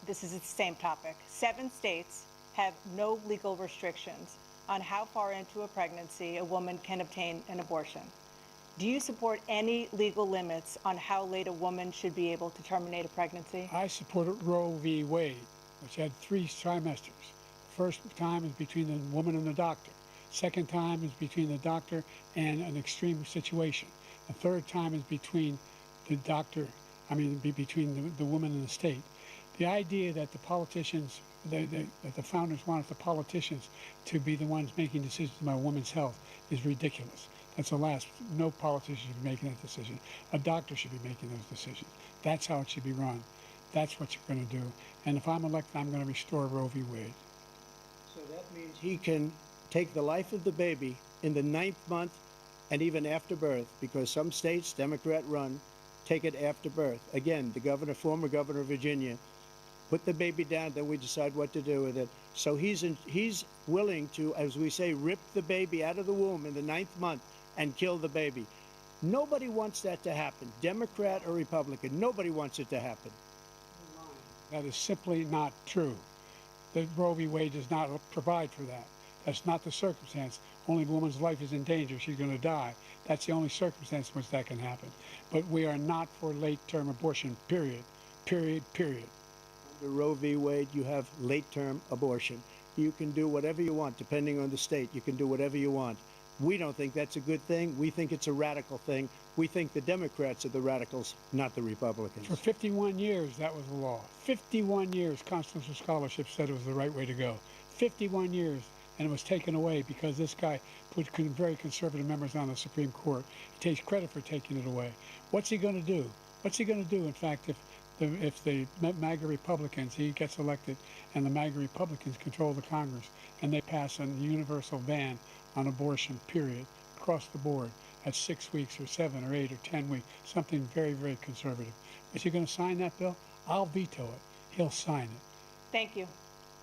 This is the same topic. 7 states have no legal restrictions on how far into a pregnancy a woman can obtain an abortion. Do you support any legal limits on how late a woman should be able to terminate a pregnancy? I supported Roe v. Wade, which had 3 trimesters. First time is between the woman and the doctor. Second time is between the doctor and an extreme situation. The third time is between the doctor, between the woman and the state. The idea that the politicians, that the founders wanted the politicians to be the ones making decisions about a woman's health is ridiculous. That's the last. No politician should be making that decision. A doctor should be making those decisions. That's how it should be run. That's what you're going to do. And if I'm elected, I'm going to restore Roe v. Wade. So that means he can take the life of the baby in the 9th month and even after birth, because some states, Democrat run, take it after birth. Again, the former governor of Virginia, put the baby down, then we decide what to do with it. So he's willing to, as we say, rip the baby out of the womb in the 9th month and kill the baby. Nobody wants that to happen, Democrat or Republican. Nobody wants it to happen. That is simply not true. The Roe v. Wade does not provide for that. That's not the circumstance. Only a woman's life is in danger. She's going to die. That's the only circumstance in which that can happen. But we are not for late-term abortion, period. Period, period. Under Roe v. Wade, you have late-term abortion. You can do whatever you want, depending on the state. You can do whatever you want. We don't think that's a good thing. We think it's a radical thing. We think the Democrats are the radicals, not the Republicans. For 51 years, that was the law. 51 years, constitutional scholarship said it was the right way to go. 51 years, and it was taken away because this guy put very conservative members on the Supreme Court. He takes credit for taking it away. What's he going to do? What's he going to do, in fact, if the MAGA Republicans, he gets elected, and the MAGA Republicans control the Congress, and they pass a universal ban on abortion, period, across the board, at 6 weeks or 7 or 8 or 10 weeks, something very, very conservative. Is he going to sign that bill? I'll veto it. He'll sign it. Thank you.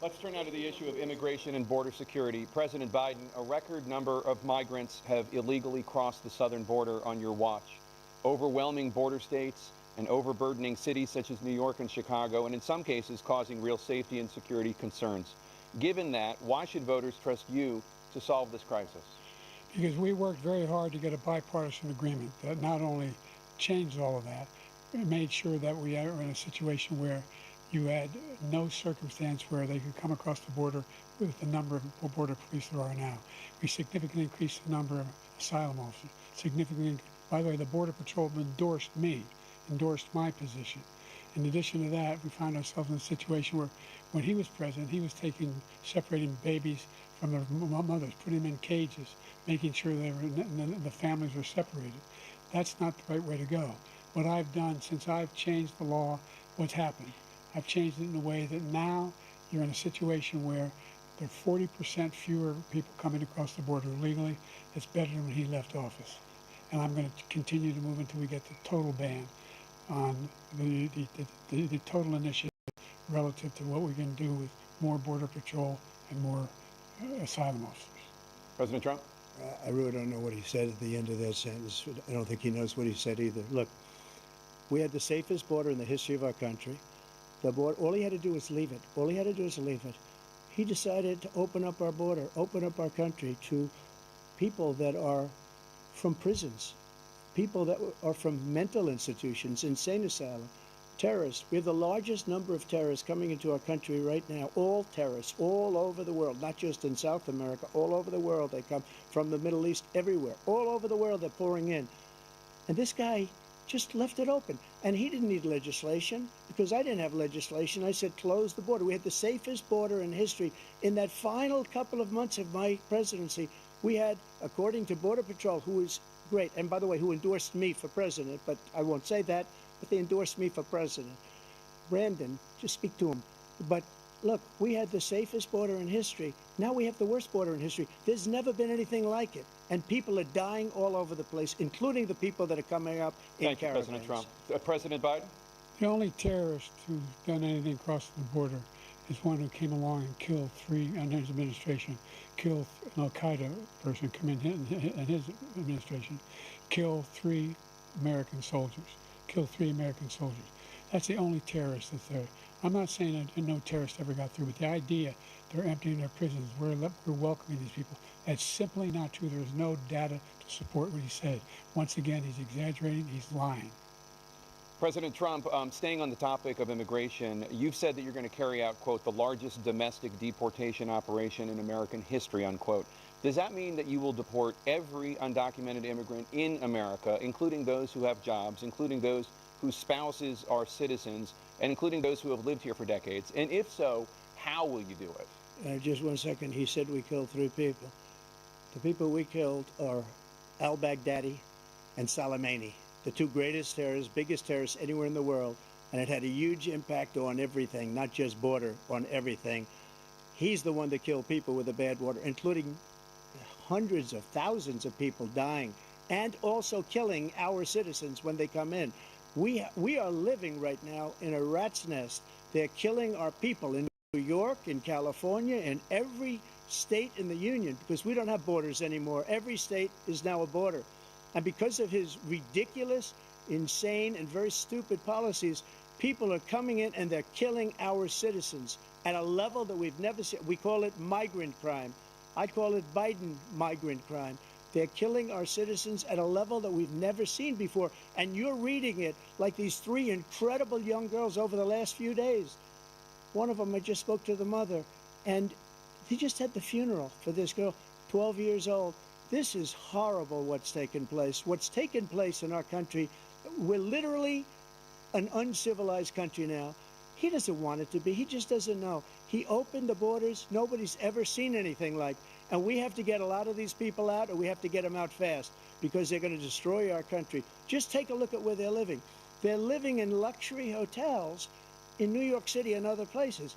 Let's turn now to the issue of immigration and border security. President Biden, a record number of migrants have illegally crossed the southern border on your watch, overwhelming border states and overburdening cities such as New York and Chicago, and in some cases causing real safety and security concerns. Given that, why should voters trust you to solve this crisis? Because we worked very hard to get a bipartisan agreement that not only changed all of that, it made sure that we are in a situation where you had no circumstance where they could come across the border with the number of border police there are now. We significantly increased the number of asylum officers. Significantly, by the way, the Border Patrol endorsed my position. In addition to that, we found ourselves in a situation where when he was president, he was separating babies from their mothers, putting them in cages, making sure the families were separated. That's not the right way to go. What I've done since I've changed the law, what's happened? I've changed it in a way that now you're in a situation where there are 40% fewer people coming across the border illegally. It's better than when he left office. And I'm going to continue to move until we get the total ban on the total initiative relative to what we can do with more Border Patrol and more asylum officers. President Trump? I really don't know what he said at the end of that sentence. I don't think he knows what he said either. Look, we had the safest border in the history of our country. The border, all he had to do was leave it. All he had to do was leave it. He decided to open up our border, open up our country to people that are from prisons, people that are from mental institutions, insane asylum, terrorists. We have the largest number of terrorists coming into our country right now, all terrorists, all over the world, not just in South America, all over the world. They come from the Middle East, everywhere. All over the world they're pouring in. And this guy just left it open. And he didn't need legislation because I didn't have legislation. I said, close the border. We had the safest border in history. In that final couple of months of my presidency, we had, according to Border Patrol, who is great, and by the way, who endorsed me for president, but I won't say that, but they endorsed me for president. Brandon, just speak to him. But look, we had the safest border in history. Now we have the worst border in history. There's never been anything like it. And people are dying all over the place, including the people that are coming up in caravans. Thank you, President Trump. President Biden? The only terrorist who's done anything crossing the border is one who came along and killed three, under his administration, killed an Al-Qaeda person come in his administration, killed three American soldiers. That's the only terrorist that's there. I'm not saying that no terrorist ever got through, but the idea they're emptying their prisons, we're welcoming these people, that's simply not true. There's no data to support what he said. Once again, he's exaggerating, he's lying. President Trump, staying on the topic of immigration, you've said that you're going to carry out, quote, the largest domestic deportation operation in American history, unquote. Does that mean that you will deport every undocumented immigrant in America, including those who have jobs, including those whose spouses are citizens, and including those who have lived here for decades? And if so, how will you do it? Just 1 second. He said we killed three people. The people we killed are al-Baghdadi and Soleimani, the two greatest terrorists, biggest terrorists anywhere in the world. And it had a huge impact on everything, not just border, on everything. He's the one that killed people with the bad water, including hundreds of thousands of people dying, and also killing our citizens when they come in. We are living right now in a rat's nest. They're killing our people in New York, in California, in every state in the union, because we don't have borders anymore. Every state is now a border. And because of his ridiculous, insane, and very stupid policies, people are coming in and they're killing our citizens at a level that we've never seen. We call it migrant crime. I call it Biden migrant crime. They're killing our citizens at a level that we've never seen before. And you're reading it like these three incredible young girls over the last few days. One of them, I just spoke to the mother, and he just had the funeral for this girl, 12 years old. This is horrible what's taken place. What's taken place in our country, we're literally an uncivilized country now. He doesn't want it to be. He just doesn't know. He opened the borders. Nobody's ever seen anything like. And we have to get a lot of these people out, or we have to get them out fast, because they're going to destroy our country. Just take a look at where they're living. They're living in luxury hotels in New York City and other places.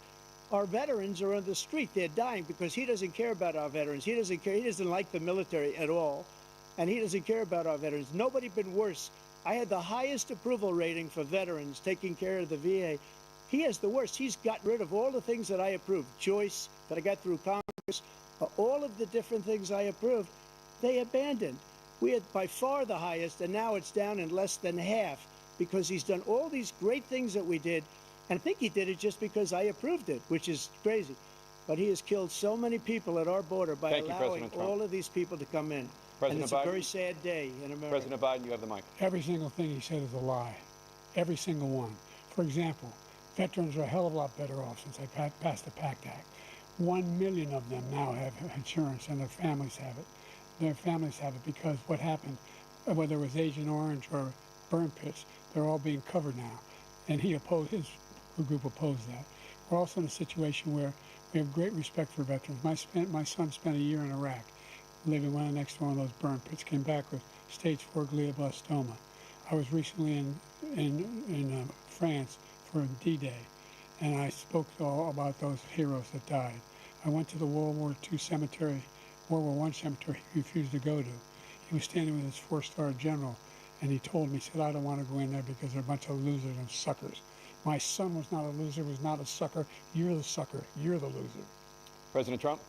Our veterans are on the street. They're dying because he doesn't care about our veterans. He doesn't care. He doesn't like the military at all. And he doesn't care about our veterans. Nobody been worse. I had the highest approval rating for veterans taking care of the VA He has the worst. He's gotten rid of all the things that I approved. Choice that I got through Congress, all of the different things I approved, they abandoned. We had by far the highest, and now it's down in less than half because he's done all these great things that we did. And I think he did it just because I approved it, which is crazy. But he has killed so many people at our border by allowing all of these people to come in. And it's a very sad day in America. President Biden, you have the mic. Every single thing he said is a lie. Every single one. For example, veterans are a hell of a lot better off since they passed the PACT Act. 1 million of them now have insurance, and their families have it. Their families have it because what happened, whether it was Agent Orange or burn pits, they're all being covered now. And he opposed, his group opposed that. We're also in a situation where we have great respect for veterans. My son spent a year in Iraq, living right next to one of those burn pits, came back with stage 4 glioblastoma. I was recently in France for D-Day, and I spoke all about those heroes that died. I went to the World War II cemetery, World War I cemetery he refused to go to. He was standing with his 4-star general, and he told me, he said, I don't want to go in there because they're a bunch of losers and suckers. My son was not a loser, was not a sucker. You're the sucker. You're the loser. President Trump?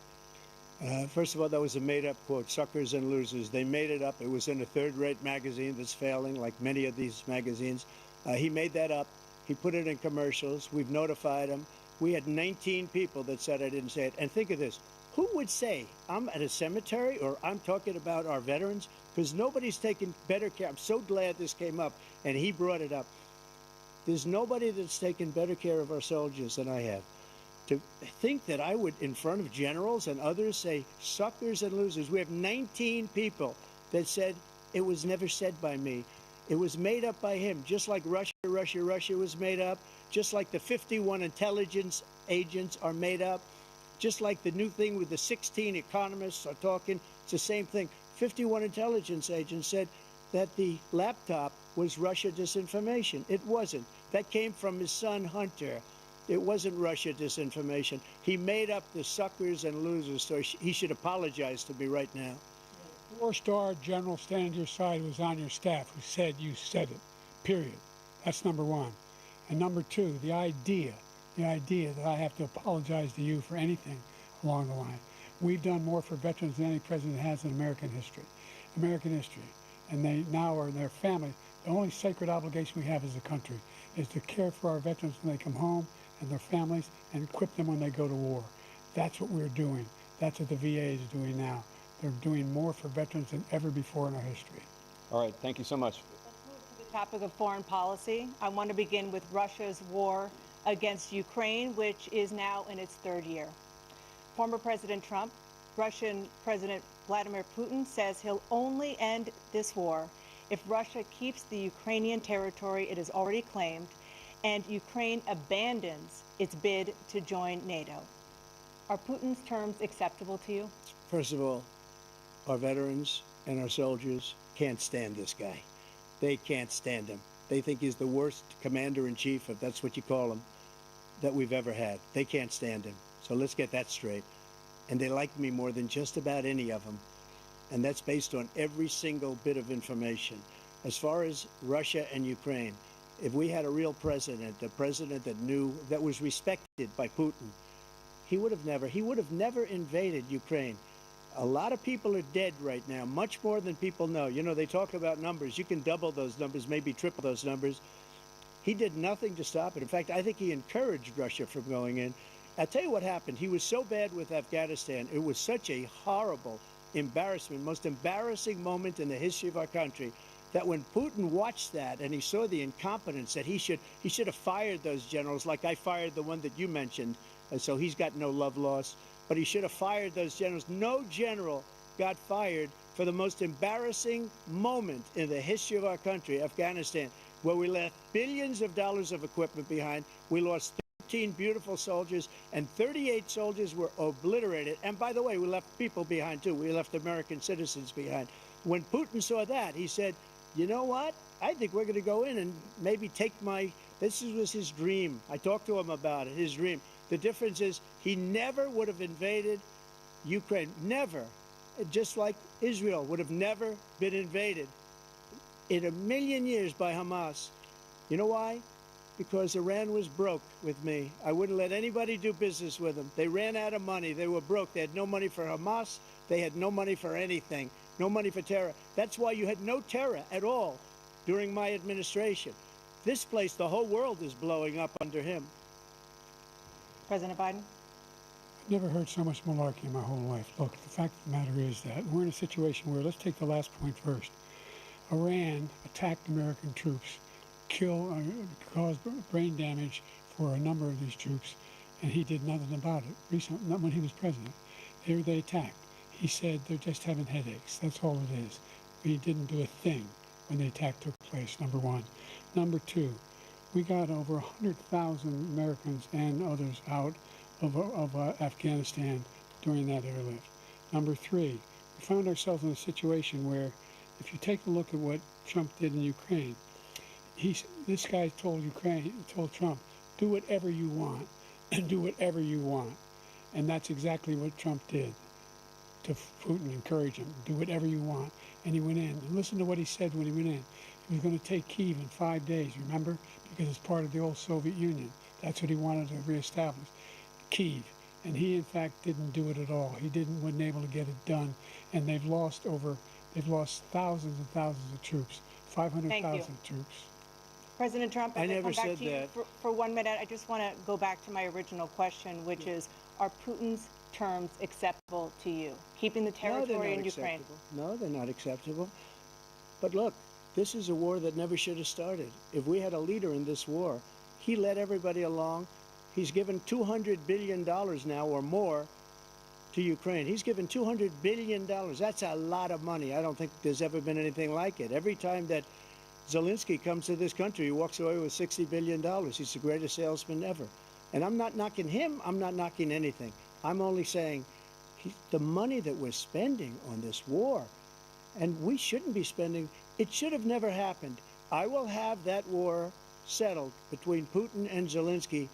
First of all, that was a made-up quote, suckers and losers. They made it up. It was in a third-rate magazine that's failing, like many of these magazines. He made that up. He put it in commercials. We've notified him. We had 19 people that said I didn't say it. And think of this. Who would say I'm at a cemetery or I'm talking about our veterans? Because nobody's taken better care. I'm so glad this came up, and he brought it up. There's nobody that's taken better care of our soldiers than I have. To think that I would, in front of generals and others, say suckers and losers. We have 19 people that said it was never said by me. It was made up by him, just like Russia was made up, just like the 51 intelligence agents are made up, just like the new thing with the 16 economists are talking. It's the same thing. 51 intelligence agents said that the laptop was Russia disinformation. It wasn't. That came from his son, Hunter. It wasn't Russia disinformation. He made up the suckers and losers, so he should apologize to me right now. 4-star general standing to your side was on your staff who said you said it, period. That's number one. And number two, the idea that I have to apologize to you for anything along the line. We've done more for veterans than any president has in American history. And they now are their family. The only sacred obligation we have as a country is to care for our veterans when they come home and their families and equip them when they go to war. That's what we're doing. That's what the VA is doing now. They're doing more for veterans than ever before in our history. All right, thank you so much. Let's move to the topic of foreign policy. I want to begin with Russia's war against Ukraine, which is now in its 3rd year. Former President Trump, Russian President Vladimir Putin says he'll only end this war if Russia keeps the Ukrainian territory it has already claimed and Ukraine abandons its bid to join NATO. Are Putin's terms acceptable to you? First of all, our veterans and our soldiers can't stand this guy. They can't stand him. They think he's the worst commander-in-chief, if that's what you call him, that we've ever had. They can't stand him. So let's get that straight. And they like me more than just about any of them. And that's based on every single bit of information. As far as Russia and Ukraine, if we had a real president, a president that knew, that was respected by Putin, he would have never invaded Ukraine. A lot of people are dead right now, much more than people know. You know, they talk about numbers. You can double those numbers, maybe triple those numbers. He did nothing to stop it. In fact, I think he encouraged Russia from going in. I'll tell you what happened. He was so bad with Afghanistan. It was such a horrible embarrassment, most embarrassing moment in the history of our country, that when Putin watched that and he saw the incompetence, that he should have fired those generals, like I fired the one that you mentioned. And so he's got no love lost. But he should have fired those generals. No general got fired for the most embarrassing moment in the history of our country, Afghanistan, where we left billions of dollars of equipment behind. We lost 13 beautiful soldiers, and 38 soldiers were obliterated. And by the way, we left people behind, too. We left American citizens behind. When Putin saw that, he said, you know what? I think we're going to go in and maybe take this was his dream. I talked to him about it, his dream. The difference is he never would have invaded Ukraine, never. Just like Israel would have never been invaded in a million years by Hamas. You know why? Because Iran was broke with me. I wouldn't let anybody do business with them. They ran out of money. They were broke. They had no money for Hamas. They had no money for anything. No money for terror. That's why you had no terror at all during my administration. This place, the whole world is blowing up under him. President Biden? I've never heard so much malarkey in my whole life. Look, the fact of the matter is that we're in a situation where, let's take the last point first. Iran attacked American troops, caused brain damage for a number of these troops, and he did nothing about it. Recently, not when he was president. They attacked. He said they're just having headaches. That's all it is. He didn't do a thing when the attack took place, number one. Number two, we got over 100,000 Americans and others out of Afghanistan during that airlift. Number three, we found ourselves in a situation where, if you take a look at what Trump did in Ukraine, this guy told Trump, do whatever you want, and do whatever you want. And that's exactly what Trump did to Putin, encourage him, do whatever you want. And he went in. And listen to what he said when he went in. He was going to take Kyiv in 5 days, remember? Because it's part of the old Soviet Union. That's what he wanted to reestablish, Kyiv. And he, in fact, didn't do it at all. He wasn't able to get it done. And they've lost thousands and thousands of troops, 500,000 troops. President Trump, I I'm never going to come said back to you that. for 1 minute. I just want to go back to my original question, which is, are Putin's terms acceptable to you? Keeping the territory in Ukraine? No, they're not acceptable. But look, this is a war that never should have started. If we had a leader in this war, he led everybody along. He's given $200 billion now or more to Ukraine. He's given $200 billion. That's a lot of money. I don't think there's ever been anything like it. Every time that Zelensky comes to this country, he walks away with $60 billion. He's the greatest salesman ever. And I'm not knocking him. I'm not knocking anything. I'm only saying the money that we're spending on this war, and we shouldn't be spending, it should have never happened. I will have that war settled between Putin and Zelensky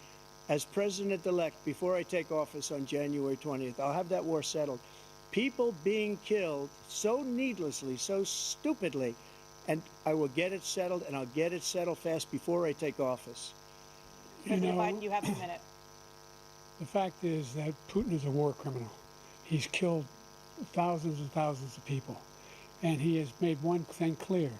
as president-elect before I take office on January 20th. I'll have that war settled. People being killed so needlessly, so stupidly, and I will get it settled, and I'll get it settled fast before I take office. President Biden, you have a minute. The fact is that Putin is a war criminal. He's killed thousands and thousands of people. And he has made one thing clear.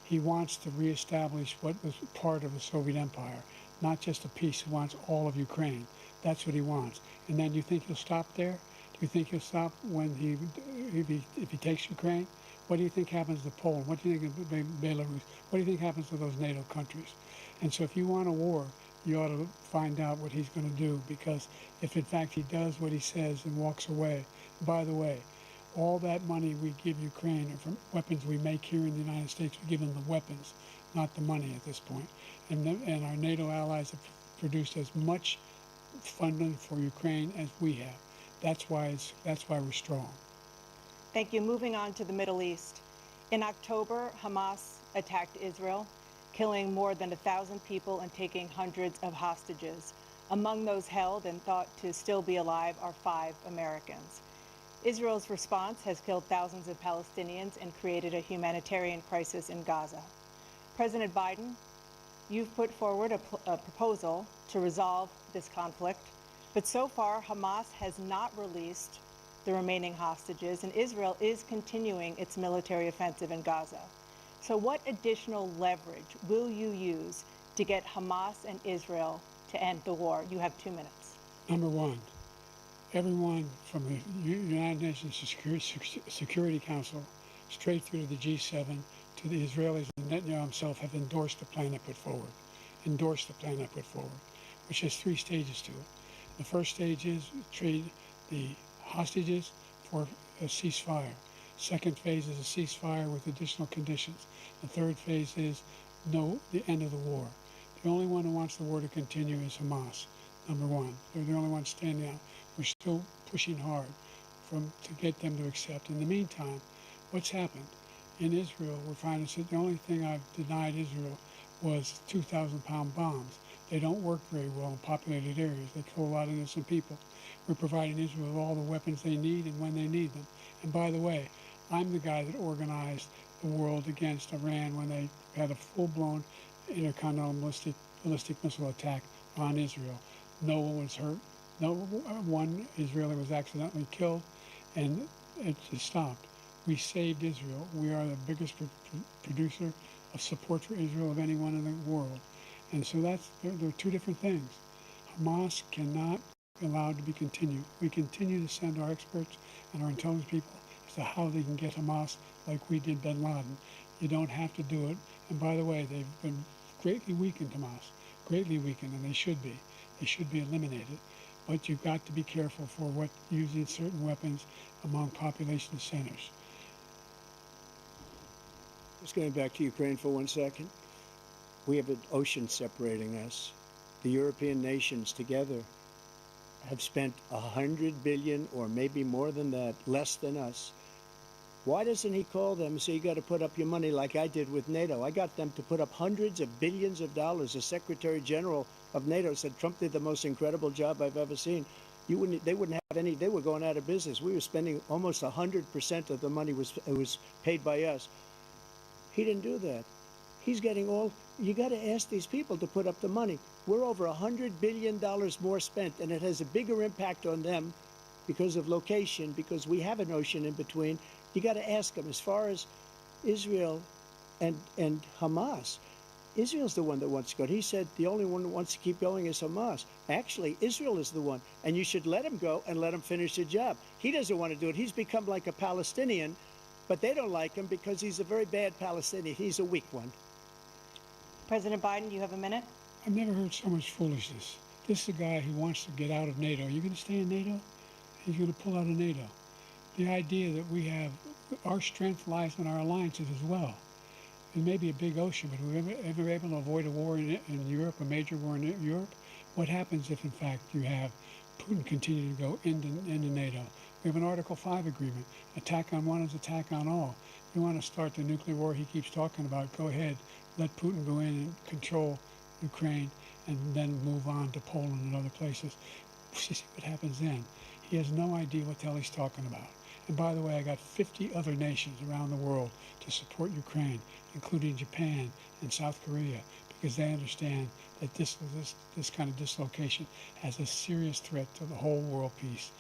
He wants to reestablish what was part of the Soviet Empire, not just a piece. He wants all of Ukraine. That's what he wants. And then you think he'll stop there? Do you think he'll stop when if he takes Ukraine? What do you think happens to Poland? What do you think of Belarus? What do you think happens to those NATO countries? And so if you want a war, you ought to find out what he's going to do, because if in fact he does what he says and walks away, by the way, all that money we give Ukraine are from weapons we make here in the United States. We give them the weapons, not the money at this point. And our NATO allies have produced as much funding for Ukraine as we have. That's why we're strong. Thank you. Moving on to the Middle East. In October, Hamas attacked Israel, killing more than 1,000 people and taking hundreds of hostages. Among those held and thought to still be alive are 5 Americans. Israel's response has killed thousands of Palestinians and created a humanitarian crisis in Gaza. President Biden, you've put forward a proposal to resolve this conflict, but so far Hamas has not released the remaining hostages, and Israel is continuing its military offensive in Gaza. So what additional leverage will you use to get Hamas and Israel to end the war? You have 2 minutes. Number one, everyone from the United Nations Security Council straight through to the G7 to the Israelis and Netanyahu himself have endorsed the plan I put forward, which has 3 stages to it. The first stage is trade the hostages for a ceasefire. Second phase is a ceasefire with additional conditions. The third phase is the end of the war. The only one who wants the war to continue is Hamas, number one. They're the only ones standing out. We're still pushing hard to get them to accept. In the meantime, what's happened? In Israel, we're finding that the only thing I've denied Israel was 2,000-pound bombs. They don't work very well in populated areas. They kill a lot of innocent people. We're providing Israel with all the weapons they need and when they need them. And by the way, I'm the guy that organized the world against Iran when they had a full-blown intercontinental ballistic missile attack on Israel. No one was hurt. No one Israeli was accidentally killed, and it just stopped. We saved Israel. We are the biggest producer of support for Israel of anyone in the world. And so there are two different things. Hamas cannot be allowed to be continued. We continue to send our experts and our intelligence people as to how they can get Hamas like we did bin Laden. You don't have to do it. And by the way, they've been greatly weakened, Hamas, greatly weakened, and they should be. They should be eliminated. But you've got to be careful for using certain weapons among population centers. Just going back to Ukraine for 1 second. We have an ocean separating us. The European nations together have spent 100 billion, or maybe more than that, less than us. Why doesn't he call them and say, you got to put up your money like I did with NATO? I got them to put up hundreds of billions of dollars. The Secretary General of NATO said Trump did the most incredible job I've ever seen. They wouldn't have any, they were going out of business. We were spending almost 100% of the money was paid by us. He didn't do that. He's getting all, you got to ask these people to put up the money. We're over $100 billion more spent, and it has a bigger impact on them because of location, because we have an ocean in between. You got to ask them. As far as Israel and Hamas, Israel's the one that wants to go. He said the only one that wants to keep going is Hamas. Actually, Israel is the one, and you should let him go and let him finish the job. He doesn't want to do it. He's become like a Palestinian, but they don't like him because he's a very bad Palestinian. He's a weak one. President Biden, you have a minute. I've never heard so much foolishness. This is a guy who wants to get out of NATO. Are you going to stay in NATO? He's going to pull out of NATO. The idea that we have, our strength lies in our alliances as well. It may be a big ocean, but we're ever able to avoid a war in Europe, a major war in Europe? What happens if, in fact, you have Putin continue to go into NATO? We have an Article 5 agreement. Attack on one is attack on all. If you want to start the nuclear war he keeps talking about, go ahead. Let Putin go in and control Ukraine and then move on to Poland and other places. See what happens then. He has no idea what the hell he's talking about. And by the way, I got 50 other nations around the world to support Ukraine, including Japan and South Korea, because they understand that this kind of dislocation has a serious threat to the whole world peace.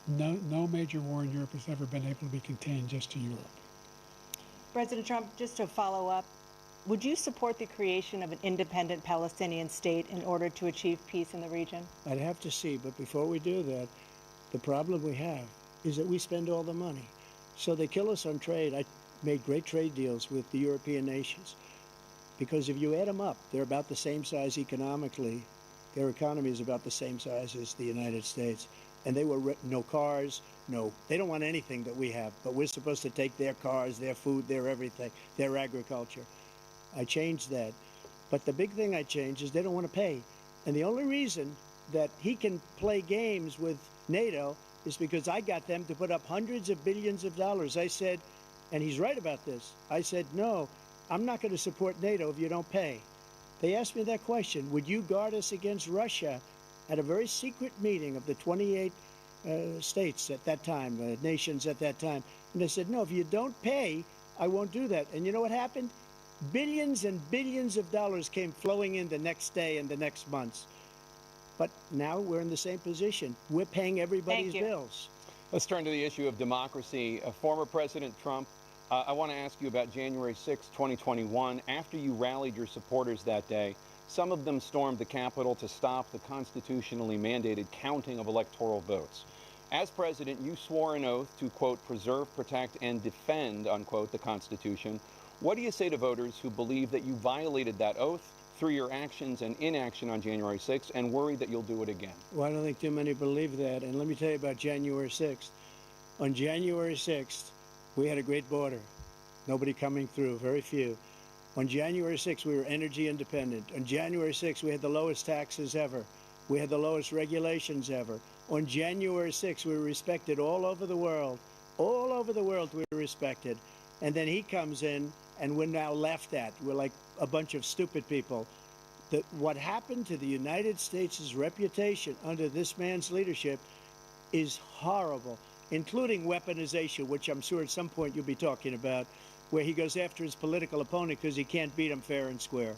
No major war in Europe has ever been able to be contained just to Europe. President Trump, just to follow up, would you support the creation of an independent Palestinian state in order to achieve peace in the region? I'd have to see, but before we do that, the problem we have is that we spend all the money. So they kill us on trade. I made great trade deals with the European nations because if you add them up, they're about the same size economically. Their economy is about the same size as the United States. And they were no cars, they don't want anything that we have, but we're supposed to take their cars, their food, their everything, their agriculture. I changed that. But the big thing I changed is they don't want to pay. And the only reason that he can play games with NATO is because I got them to put up hundreds of billions of dollars. I said, and he's right about this, I said, no, I'm not going to support NATO if you don't pay. They asked me that question, would you guard us against Russia? At a very secret meeting of the 28 states at that time, nations at that time. And they said, no, if you don't pay, I won't do that. And you know what happened? Billions and billions of dollars came flowing in the next day and the next months. But now we're in the same position. We're paying everybody's bills. Let's turn to the issue of democracy. Former President Trump, I want to ask you about January 6, 2021. After you rallied your supporters that day, some of them stormed the Capitol to stop the constitutionally mandated counting of electoral votes. As president, you swore an oath to, quote, preserve, protect, and defend, unquote, the Constitution. What do you say to voters who believe that you violated that oath through your actions and inaction on January 6th and worry that you'll do it again? Well, I don't think too many believe that. And let me tell you about January 6th. On January 6th, we had a great border. Nobody coming through, very few. On January 6th, we were energy independent. On January 6th, we had the lowest taxes ever. We had the lowest regulations ever. On January 6th, we were respected all over the world. All over the world, we were respected. And then he comes in, and we're now laughed at. We're like a bunch of stupid people. What happened to the United States' reputation under this man's leadership is horrible, including weaponization, which I'm sure at some point you'll be talking about, where he goes after his political opponent because he can't beat him fair and square.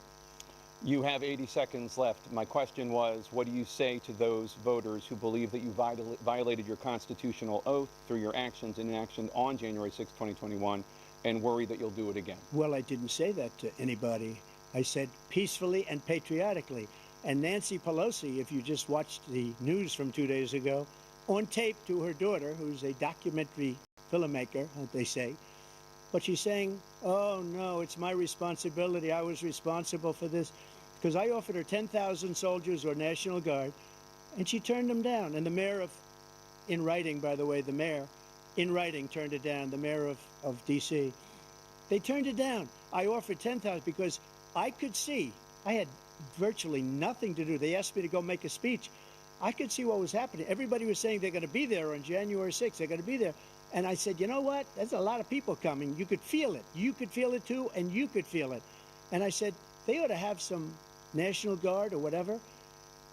You have 80 seconds left. My question was, what do you say to those voters who believe that you violated your constitutional oath through your actions and inaction on January 6, 2021, and worry that you'll do it again? Well, I didn't say that to anybody. I said peacefully and patriotically. And Nancy Pelosi, if you just watched the news from 2 days ago, on tape to her daughter, who's a documentary filmmaker, they say, but she's saying, oh no, it's my responsibility. I was responsible for this. Because I offered her 10,000 soldiers or National Guard, and she turned them down. And the mayor of, in writing, by the way, the mayor, in writing, turned it down, the mayor of D.C. They turned it down. I offered 10,000 because I could see, I had virtually nothing to do. They asked me to go make a speech. I could see what was happening. Everybody was saying they're going to be there on January 6th. They're going to be there. And I said, you know what? There's a lot of people coming. You could feel it. You could feel it too, and you could feel it. And I said, they ought to have some National Guard or whatever.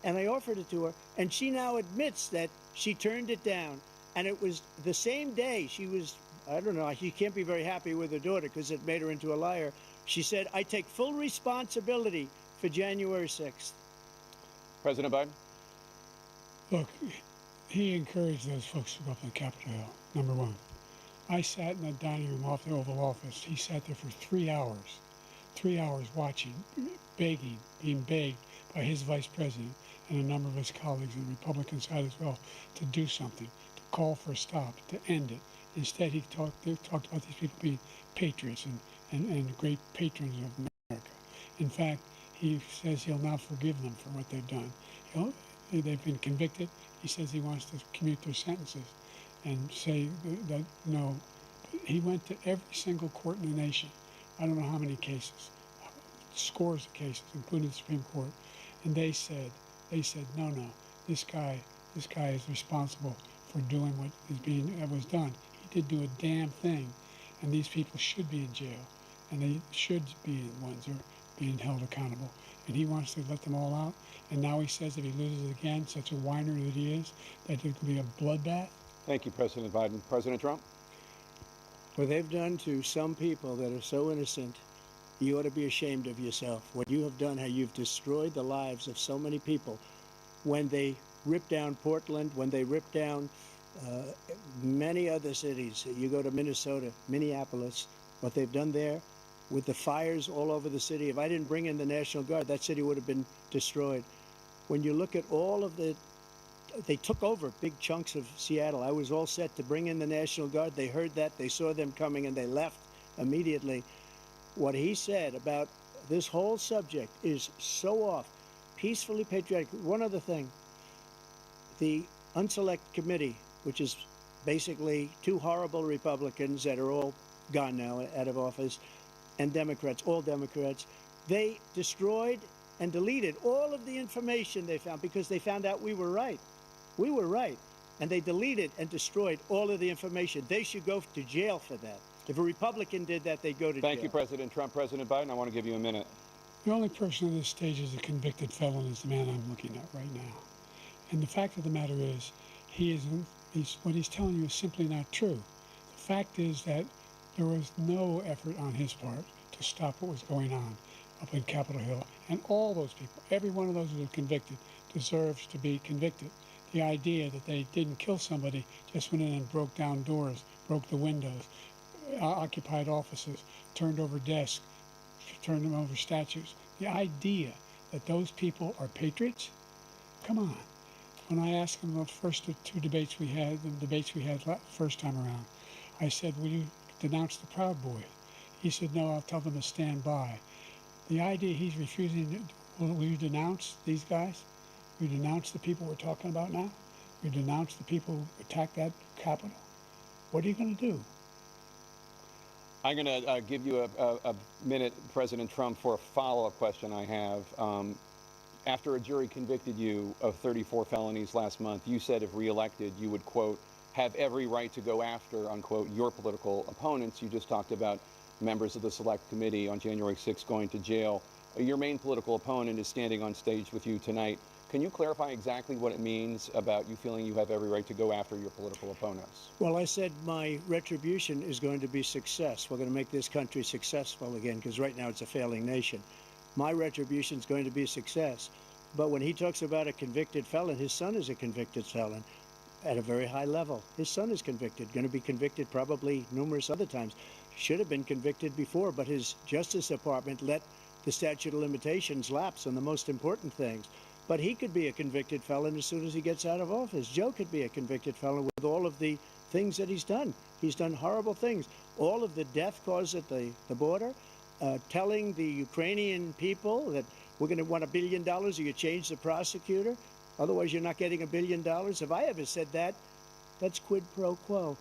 And I offered it to her. And she now admits that she turned it down. And it was the same day she was, I don't know, she can't be very happy with her daughter because it made her into a liar. She said, I take full responsibility for January 6th. President Biden? Look, he encouraged those folks to go up on Capitol Hill, number one. I sat in the dining room off the Oval Office. He sat there for 3 hours watching, begging, being begged by his vice president and a number of his colleagues on the Republican side as well to do something, to call for a stop, to end it. Instead, he talked about these people being patriots and great patrons of America. In fact, he says he'll now forgive them for what they've done. They've been convicted. He says he wants to commute their sentences and say that no. But he went to every single court in the nation. I don't know how many cases, scores of cases, including the Supreme Court, and they said, no, this guy is responsible for doing what was done. He did do a damn thing, and these people should be in jail, and they should be the ones who are being held accountable. And he wants to let them all out. And now he says if he loses again, such a whiner that he is, that it could be a bloodbath. Thank you, President Biden. President Trump? What they've done to some people that are so innocent, you ought to be ashamed of yourself. What you have done, how you've destroyed the lives of so many people. When they ripped down Portland, when they ripped down many other cities, you go to Minnesota, Minneapolis, what they've done there, with the fires all over the city. If I didn't bring in the National Guard, that city would have been destroyed. When you look at all of they took over big chunks of Seattle. I was all set to bring in the National Guard. They heard that, they saw them coming, and they left immediately. What he said about this whole subject is so off. Peacefully patriotic. One other thing, the Unselect Committee, which is basically two horrible Republicans that are all gone now, out of office, and Democrats, all Democrats, they destroyed and deleted all of the information they found because they found out we were right. We were right. And they deleted and destroyed all of the information. They should go to jail for that. If a Republican did that, they'd go to jail. Thank you, President Trump. President Biden, I want to give you a minute. The only person on this stage is a convicted felon is the man I'm looking at right now. And the fact of the matter is, what he's telling you is simply not true. The fact is that there was no effort on his part to stop what was going on up in Capitol Hill. And all those people, every one of those who were convicted, deserves to be convicted. The idea that they didn't kill somebody, just went in and broke down doors, broke the windows, occupied offices, turned over desks, turned them over statues. The idea that those people are patriots? Come on. When I asked him the first two debates we had, first time around, I said, will you denounce the Proud Boys? He said, no, I'll tell them to stand by. The idea he's refusing, will you denounce these guys? Will you denounce the people we're talking about now? Will you denounce the people who attacked that Capitol? What are you going to do? I'm going to give you a minute, President Trump, for a follow-up question I have. After a jury convicted you of 34 felonies last month, you said if reelected, you would, quote, have every right to go after, unquote, your political opponents. You just talked about members of the Select Committee on January 6th going to jail. Your main political opponent is standing on stage with you tonight. Can you clarify exactly what it means about you feeling you have every right to go after your political opponents? Well, I said my retribution is going to be success. We're going to make this country successful again, because right now it's a failing nation. my retribution is going to be a success. But when he talks about a convicted felon, his son is a convicted felon at a very high level. His son is convicted, going to be convicted probably numerous other times. Should have been convicted before, but his Justice Department let the statute of limitations lapse on the most important things. But he could be a convicted felon as soon as he gets out of office. Joe could be a convicted felon with all of the things that he's done. He's done horrible things. All of the death caused at the border, telling the Ukrainian people that we're going to want $1 billion or you change the prosecutor. Otherwise, you're not getting $1 billion. If I ever said that, that's quid pro quo.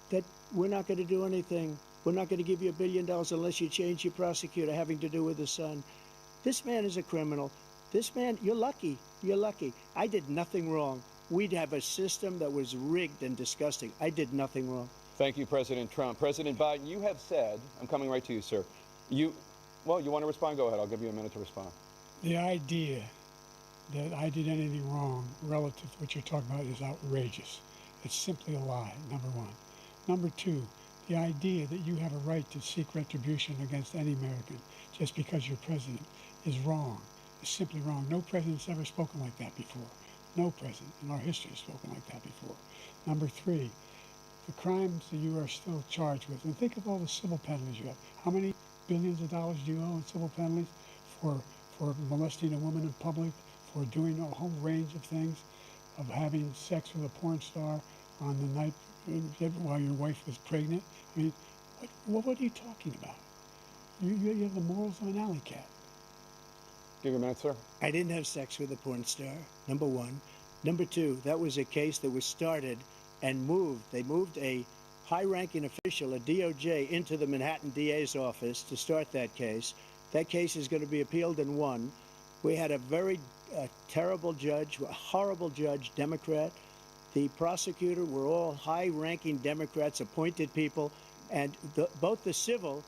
That we're not going to do anything. We're not going to give you $1 billion unless you change your prosecutor having to do with the son. This man is a criminal. This man, you're lucky. You're lucky. I did nothing wrong. We'd have a system that was rigged and disgusting. I did nothing wrong. Thank you, President Trump. President Biden, you have said, I'm coming right to you, sir. Well, you want to respond? Go ahead. I'll give you a minute to respond. The idea that I did anything wrong relative to what you're talking about is outrageous. It's simply a lie, number one. Number two, the idea that you have a right to seek retribution against any American just because you're president is wrong. It's simply wrong. No president's ever spoken like that before. No president in our history has spoken like that before. Number three, the crimes that you are still charged with, and think of all the civil penalties you have. How many billions of dollars do you owe in civil penalties for molesting a woman in public, for doing a whole range of things, of having sex with a porn star on the night while your wife was pregnant? I mean, what are you talking about? You have the morals of an alley cat. Give you a minute, sir. I didn't have sex with a porn star, number one. Number two, that was a case that was started and moved. They moved a high-ranking official, a DOJ, into the Manhattan DA's office to start that case. That case is going to be appealed and won. We had a very terrible judge, a horrible judge, Democrat. The prosecutor were all high-ranking Democrats, appointed people, and both the civil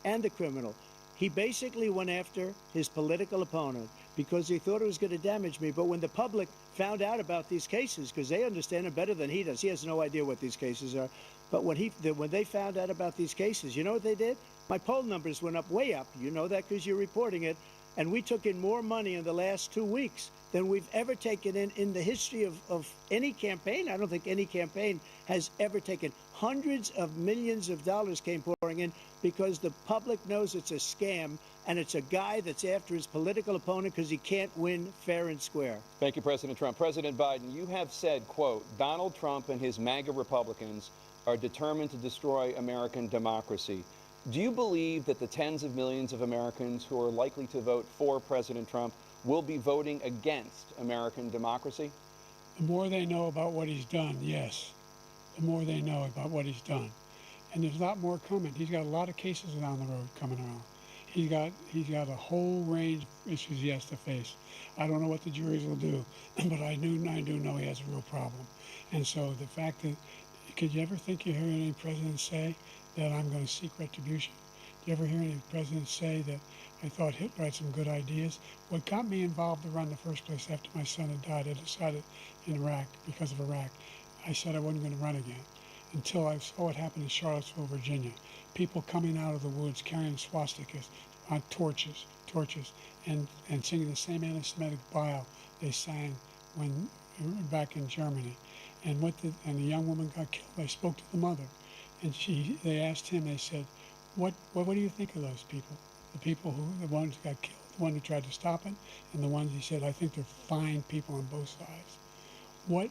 and the criminal. He basically went after his political opponent because he thought it was going to damage me. But when the public found out about these cases, because they understand it better than he does, he has no idea what these cases are. But when they found out about these cases, you know what they did? My poll numbers went up, way up. You know that because you're reporting it. And we took in more money in the last 2 weeks than we've ever taken in the history of any campaign. I don't think any campaign has ever taken. Hundreds of millions of dollars came pouring in because the public knows it's a scam and it's a guy that's after his political opponent because he can't win fair and square. Thank you, President Trump. President Biden, you have said, quote, Donald Trump and his MAGA Republicans are determined to destroy American democracy. Do you believe that the tens of millions of Americans who are likely to vote for President Trump will be voting against American democracy? The more they know about what he's done, yes. The more they know about what he's done. And there's a lot more coming. He's got a lot of cases down the road coming around. He's got a whole range of issues he has to face. I don't know what the juries will do, but I do know he has a real problem. And so the fact that, could you ever think you hear any president say that I'm going to seek retribution? Do you ever hear any president say that I thought Hitler had some good ideas? What got me involved to run in the first place after my son had died, I decided in Iraq, because of Iraq, I said I wasn't going to run again until I saw what happened in Charlottesville, Virginia. People coming out of the woods carrying swastikas on torches, and singing the same anti-Semitic bile they sang when back in Germany. And the young woman got killed. I spoke to the mother, and they asked him. They said, "What do you think of those people? The people the ones who got killed, the one who tried to stop it, and the ones," he said, "I think they're fine people on both sides." What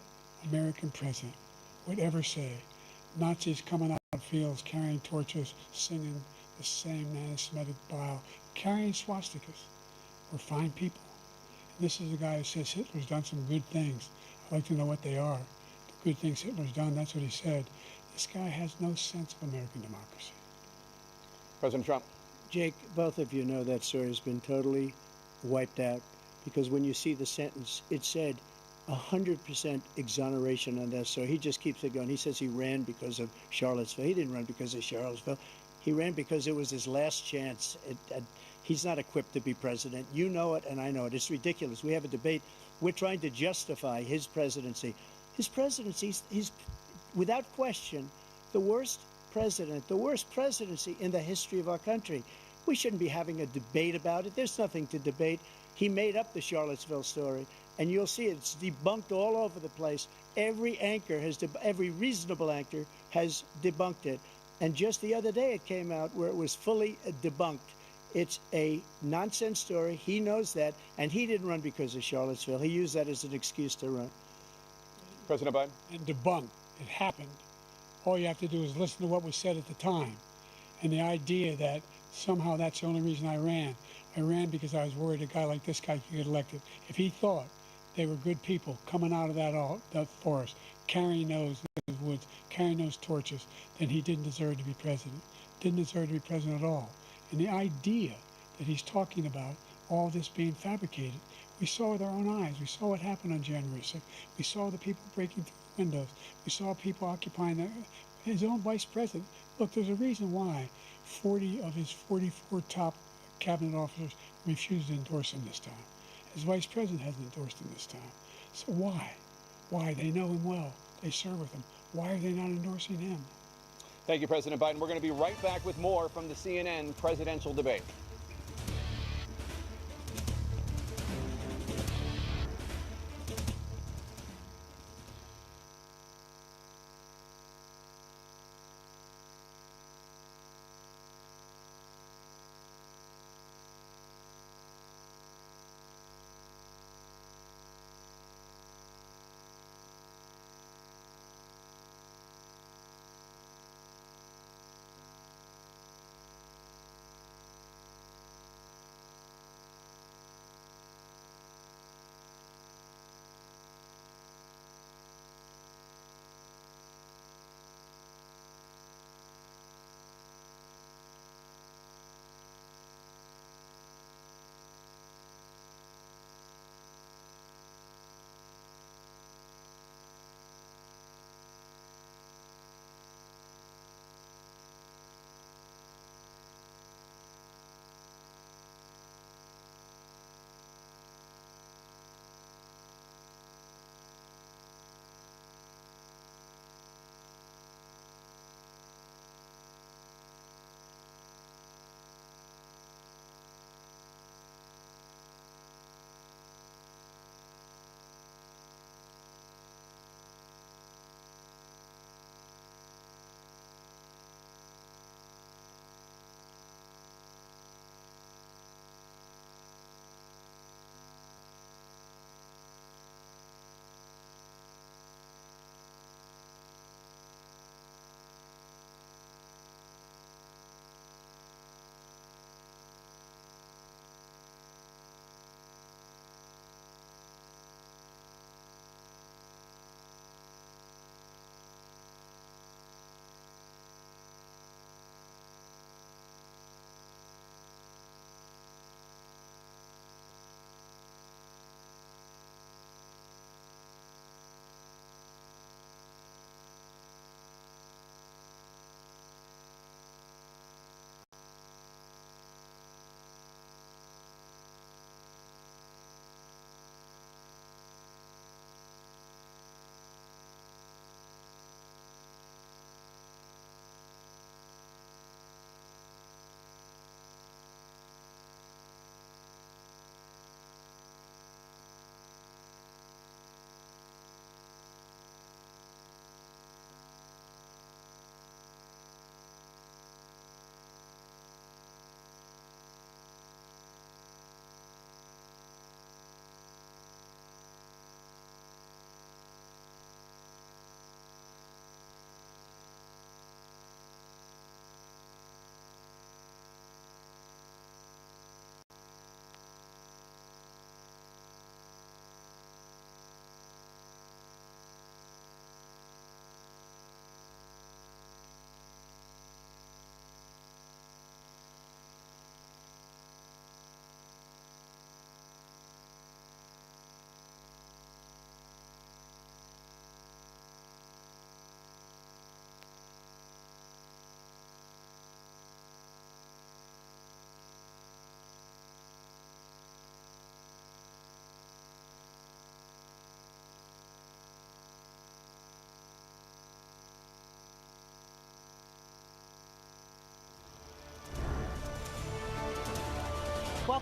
American president would ever say Nazis coming out of fields carrying torches, singing the same anti-Semitic bile, carrying swastikas were fine people? And this is the guy who says Hitler's done some good things. I'd like to know what they are. The good things Hitler's done, that's what he said. This guy has no sense of American democracy. President Trump. Jake, both of you know that story has been totally wiped out because when you see the sentence, it said 100% exoneration on that story. He just keeps it going. He says he ran because of Charlottesville. He didn't run because of Charlottesville. He ran because it was his last chance. He's not equipped to be president. You know it, and I know it. It's ridiculous. We have a debate. We're trying to justify his presidency. His presidency, he's without question the worst president, the worst presidency in the history of our country. We shouldn't be having a debate about it. There's nothing to debate. He made up the Charlottesville story, and you'll see it's debunked all over the place. Every anchor has, every reasonable anchor has debunked it. And just the other day it came out where it was fully debunked. It's a nonsense story. He knows that, and he didn't run because of Charlottesville. He used that as an excuse to run. President Biden? And debunked. It happened. All you have to do is listen to what was said at the time. And the idea that somehow that's the only reason I ran. I ran because I was worried a guy like this guy could get elected. If he thought they were good people coming out of that forest, carrying those woods, carrying those torches, then he didn't deserve to be president. Didn't deserve to be president at all. And the idea that he's talking about all this being fabricated, we saw with our own eyes. We saw what happened on January 6th. We saw the people breaking through the windows. We saw people occupying his own vice president. Look, there's a reason why 40 of his 44 top cabinet officers refused to endorse him this time. His vice president hasn't endorsed him this time. So why? Why? They know him well. They serve with him. Why are they not endorsing him? Thank you, President Biden. We're going to be right back with more from the CNN presidential debate.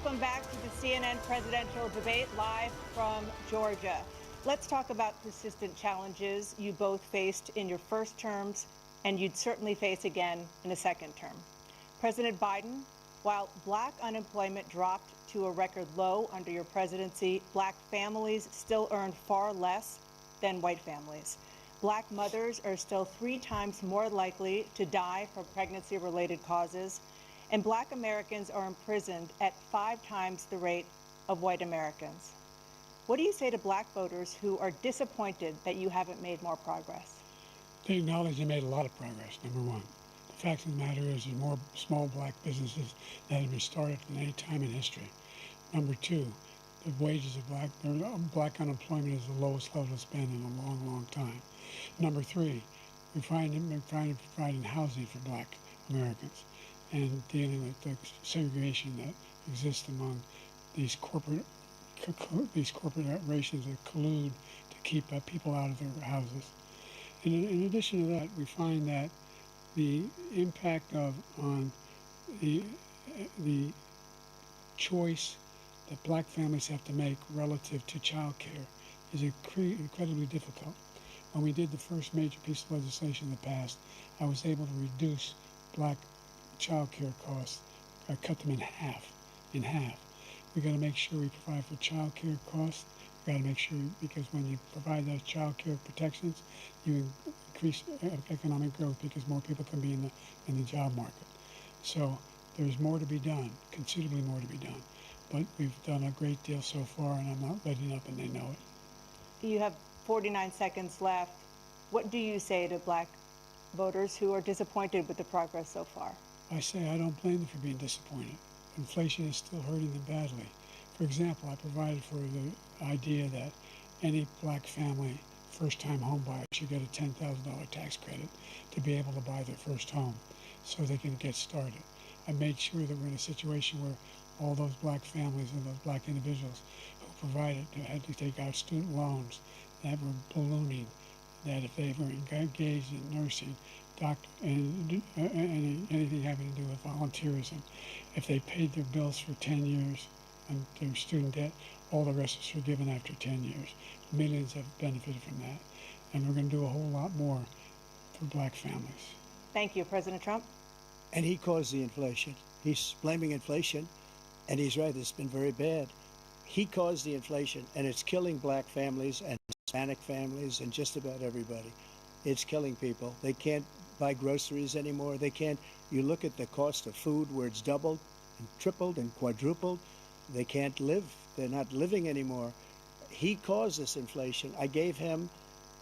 Welcome back to the CNN presidential debate live from Georgia. Let's talk about persistent challenges you both faced in your first terms and you'd certainly face again in a second term. President Biden, while black unemployment dropped to a record low under your presidency, black families still earn far less than white families. Black mothers are still 3 times more likely to die from pregnancy-related causes, and black Americans are imprisoned at 5 times the rate of white Americans. What do you say to black voters who are disappointed that you haven't made more progress? They acknowledge they made a lot of progress, number one. The fact of the matter is there's more small black businesses that have been started than any time in history. Number two, the wages of black unemployment is the lowest level it's been in a long, long time. Number three, we're trying to provide housing for black Americans and dealing with the segregation that exists among these corporations that collude to keep people out of their houses. In addition to that, we find that the impact on the choice that black families have to make relative to child care is incredibly difficult. When we did the first major piece of legislation in the past, I was able to reduce black child care costs, cut them in half. We got to make sure we provide for child care costs. We got to make sure, because when you provide those child care protections, you increase economic growth because more people can be in the job market. So there's more to be done, considerably more to be done. But we've done a great deal so far, and I'm not letting up, and they know it. You have 49 seconds left. What do you say to black voters who are disappointed with the progress so far? I say I don't blame them for being disappointed. Inflation is still hurting them badly. For example, I provided for the idea that any black family, first-time home buyer, should get a $10,000 tax credit to be able to buy their first home so they can get started. I made sure that we're in a situation where all those black families and those black individuals who had to take out student loans that were ballooning, that if they were engaged in nursing, doctor, and anything having to do with volunteerism, if they paid their bills for 10 years and their student debt, all the rest is forgiven after 10 years. Millions have benefited from that. And we're going to do a whole lot more for black families. Thank you, President Trump. And he caused the inflation. He's blaming inflation, and he's right, it's been very bad. He caused the inflation, and it's killing black families and Hispanic families and just about everybody. It's killing people. They can't buy groceries anymore. They can't. You look at the cost of food where it's doubled and tripled and quadrupled. They can't live. They're not living anymore. He caused this inflation. I gave him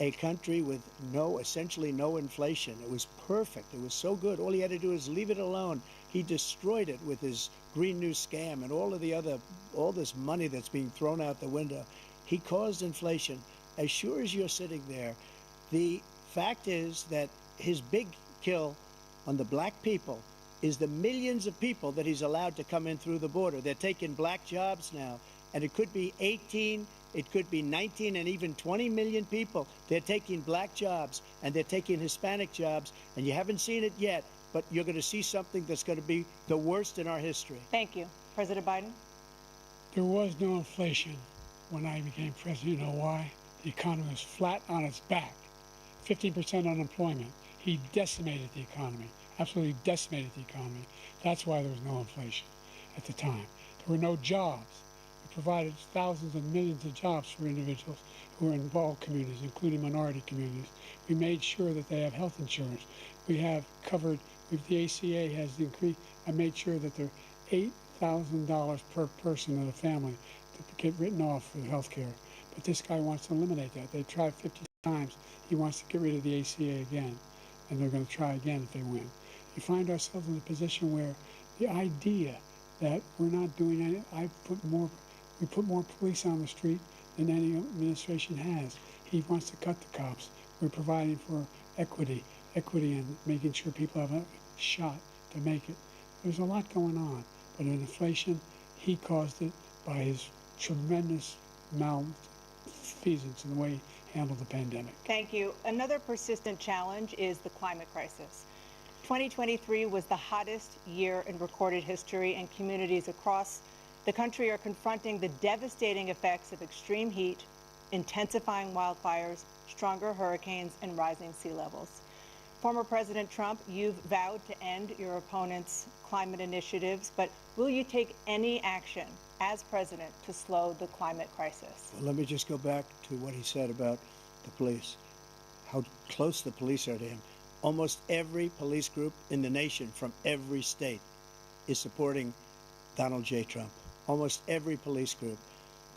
a country with essentially no inflation. It was perfect. It was so good. All he had to do is leave it alone. He destroyed it with his Green New scam and all this money that's being thrown out the window. He caused inflation. As sure as you're sitting there, the fact is that his big kill on the black people is the millions of people that he's allowed to come in through the border. They're taking black jobs now, and it could be 18, it could be 19, and even 20 million people. They're taking black jobs, and they're taking Hispanic jobs, and you haven't seen it yet, but you're going to see something that's going to be the worst in our history. Thank you. President Biden? There was no inflation when I became president. You know why? The economy was flat on its back. 15% unemployment. He decimated the economy, absolutely decimated the economy. That's why there was no inflation at the time. There were no jobs. We provided thousands and millions of jobs for individuals who are in all communities, including minority communities. We made sure that they have health insurance. We have covered, the ACA has increased. I made sure that they're $8,000 per person in a family to get written off for health care. But this guy wants to eliminate that. They tried 50 times. He wants to get rid of the ACA again, and they're going to try again if they win. We find ourselves in a position where the idea that we're not doing anything, we put more police on the street than any administration has. He wants to cut the cops. We're providing for equity and making sure people have a shot to make it. There's a lot going on, but in inflation, he caused it by his tremendous malfeasance in the way he handled the pandemic. Thank you. Another persistent challenge is the climate crisis. 2023 was the hottest year in recorded history, and communities across the country are confronting the devastating effects of extreme heat, intensifying wildfires, stronger hurricanes, and rising sea levels. Former President Trump, you've vowed to end your opponent's climate initiatives, but will you take any action as president to slow the climate crisis? Well, let me just go back to what he said about the police, how close the police are to him. Almost every police group in the nation from every state is supporting Donald J. Trump. Almost every police group.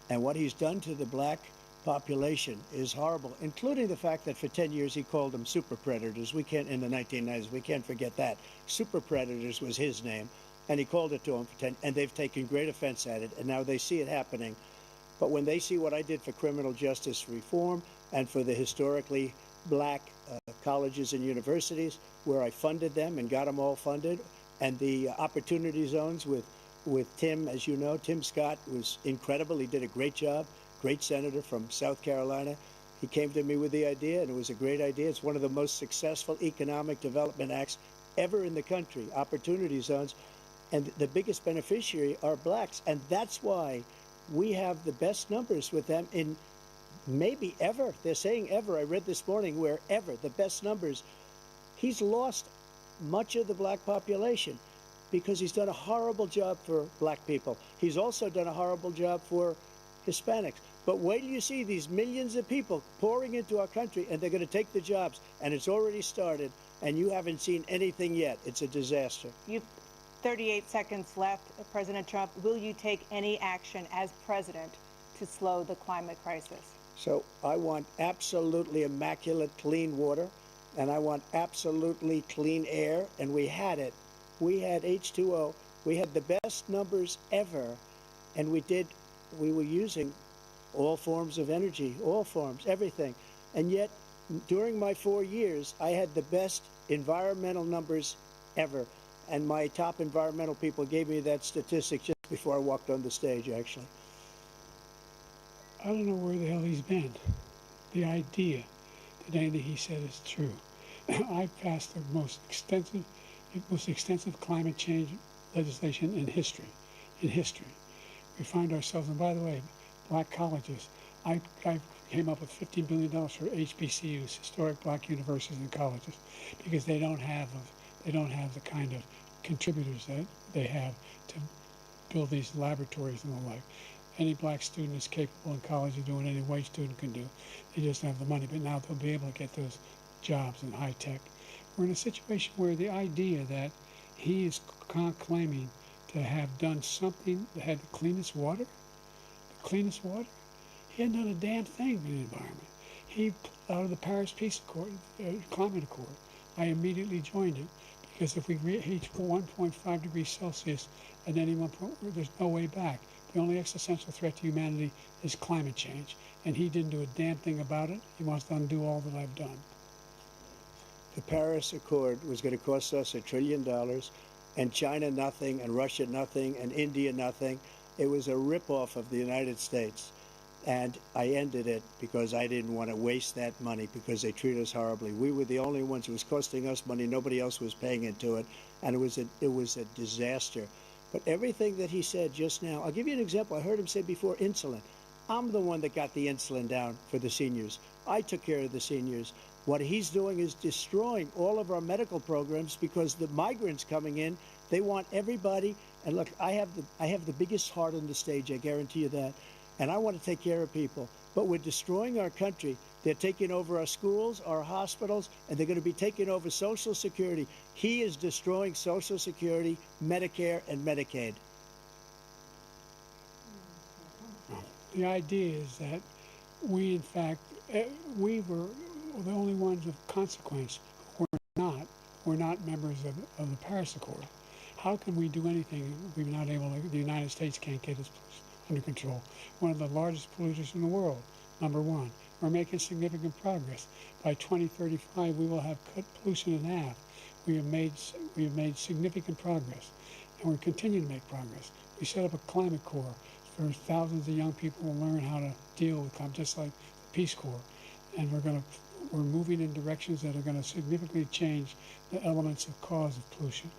And what he's done to the black population is horrible, including the fact that for 10 years he called them super predators. We can't, in the 1990s, we can't forget that. Super predators was his name, and he called it to them for 10, and they've taken great offense at it, and now they see it happening. But when they see what I did for criminal justice reform and for the historically black colleges and universities, where I funded them and got them all funded, and the opportunity zones with Tim, as you know, Tim Scott was incredible. He did a great job. Great senator from South Carolina. He came to me with the idea, and it was a great idea. It's one of the most successful economic development acts ever in the country, opportunity zones. And the biggest beneficiary are blacks. And that's why we have the best numbers with them in maybe ever. They're saying ever. I read this morning where ever, the best numbers. He's lost much of the black population because he's done a horrible job for black people. He's also done a horrible job for Hispanics. But wait till you see these millions of people pouring into our country, and they're going to take the jobs, and it's already started, and you haven't seen anything yet. It's a disaster. You've 38 seconds left, President Trump. Will you take any action as president to slow the climate crisis? So I want absolutely immaculate clean water, and I want absolutely clean air, and we had it. We had H2O. We had the best numbers ever, and we were using all forms of energy, all forms, everything. And yet, during my 4 years, I had the best environmental numbers ever. And my top environmental people gave me that statistic just before I walked on the stage, actually. I don't know where the hell he's been. The idea that anything he said is true. I've passed the most extensive climate change legislation in history. We find ourselves, and by the way, black colleges. I came up with $15 billion for HBCUs, historic black universities and colleges, because they don't have the kind of contributors that they have to build these laboratories and the like. Any black student is capable in college of doing any white student can do. They just don't have the money, but now they'll be able to get those jobs in high tech. We're in a situation where the idea that he is claiming to have done something that had the cleanest water, he hadn't done a damn thing in the environment. He pulled out of the Paris Peace Accord, Climate Accord. I immediately joined it because if we reach 1.5 degrees Celsius at any one point, there's no way back. The only existential threat to humanity is climate change, and he didn't do a damn thing about it. He wants to undo all that I've done. The Paris Accord was going to cost us $1 trillion, and China nothing, and Russia nothing, and India nothing. It was a ripoff of the United States. And I ended it because I didn't want to waste that money because they treat us horribly. We were the only ones. It was costing us money. Nobody else was paying into it. And it was a disaster. But everything that he said just now, I'll give you an example. I heard him say before insulin. I'm the one that got the insulin down for the seniors. I took care of the seniors. What he's doing is destroying all of our medical programs because the migrants coming in, they want everybody. And look, I have the biggest heart on the stage, I guarantee you that. And I want to take care of people. But we're destroying our country. They're taking over our schools, our hospitals, and they're going to be taking over Social Security. He is destroying Social Security, Medicare, and Medicaid. The idea is that we, in fact, we were the only ones of consequence who were not members of the Paris Accord. How can we do anything if we're not able to, the United States can't get its under control? One of the largest polluters in the world, number one. We're making significant progress. By 2035, we will have cut pollution in half. We have made significant progress, and we're continuing to make progress. We set up a climate corps for thousands of young people to learn how to deal with climate, just like the Peace Corps. And we're moving in directions that are going to significantly change the elements of cause of pollution.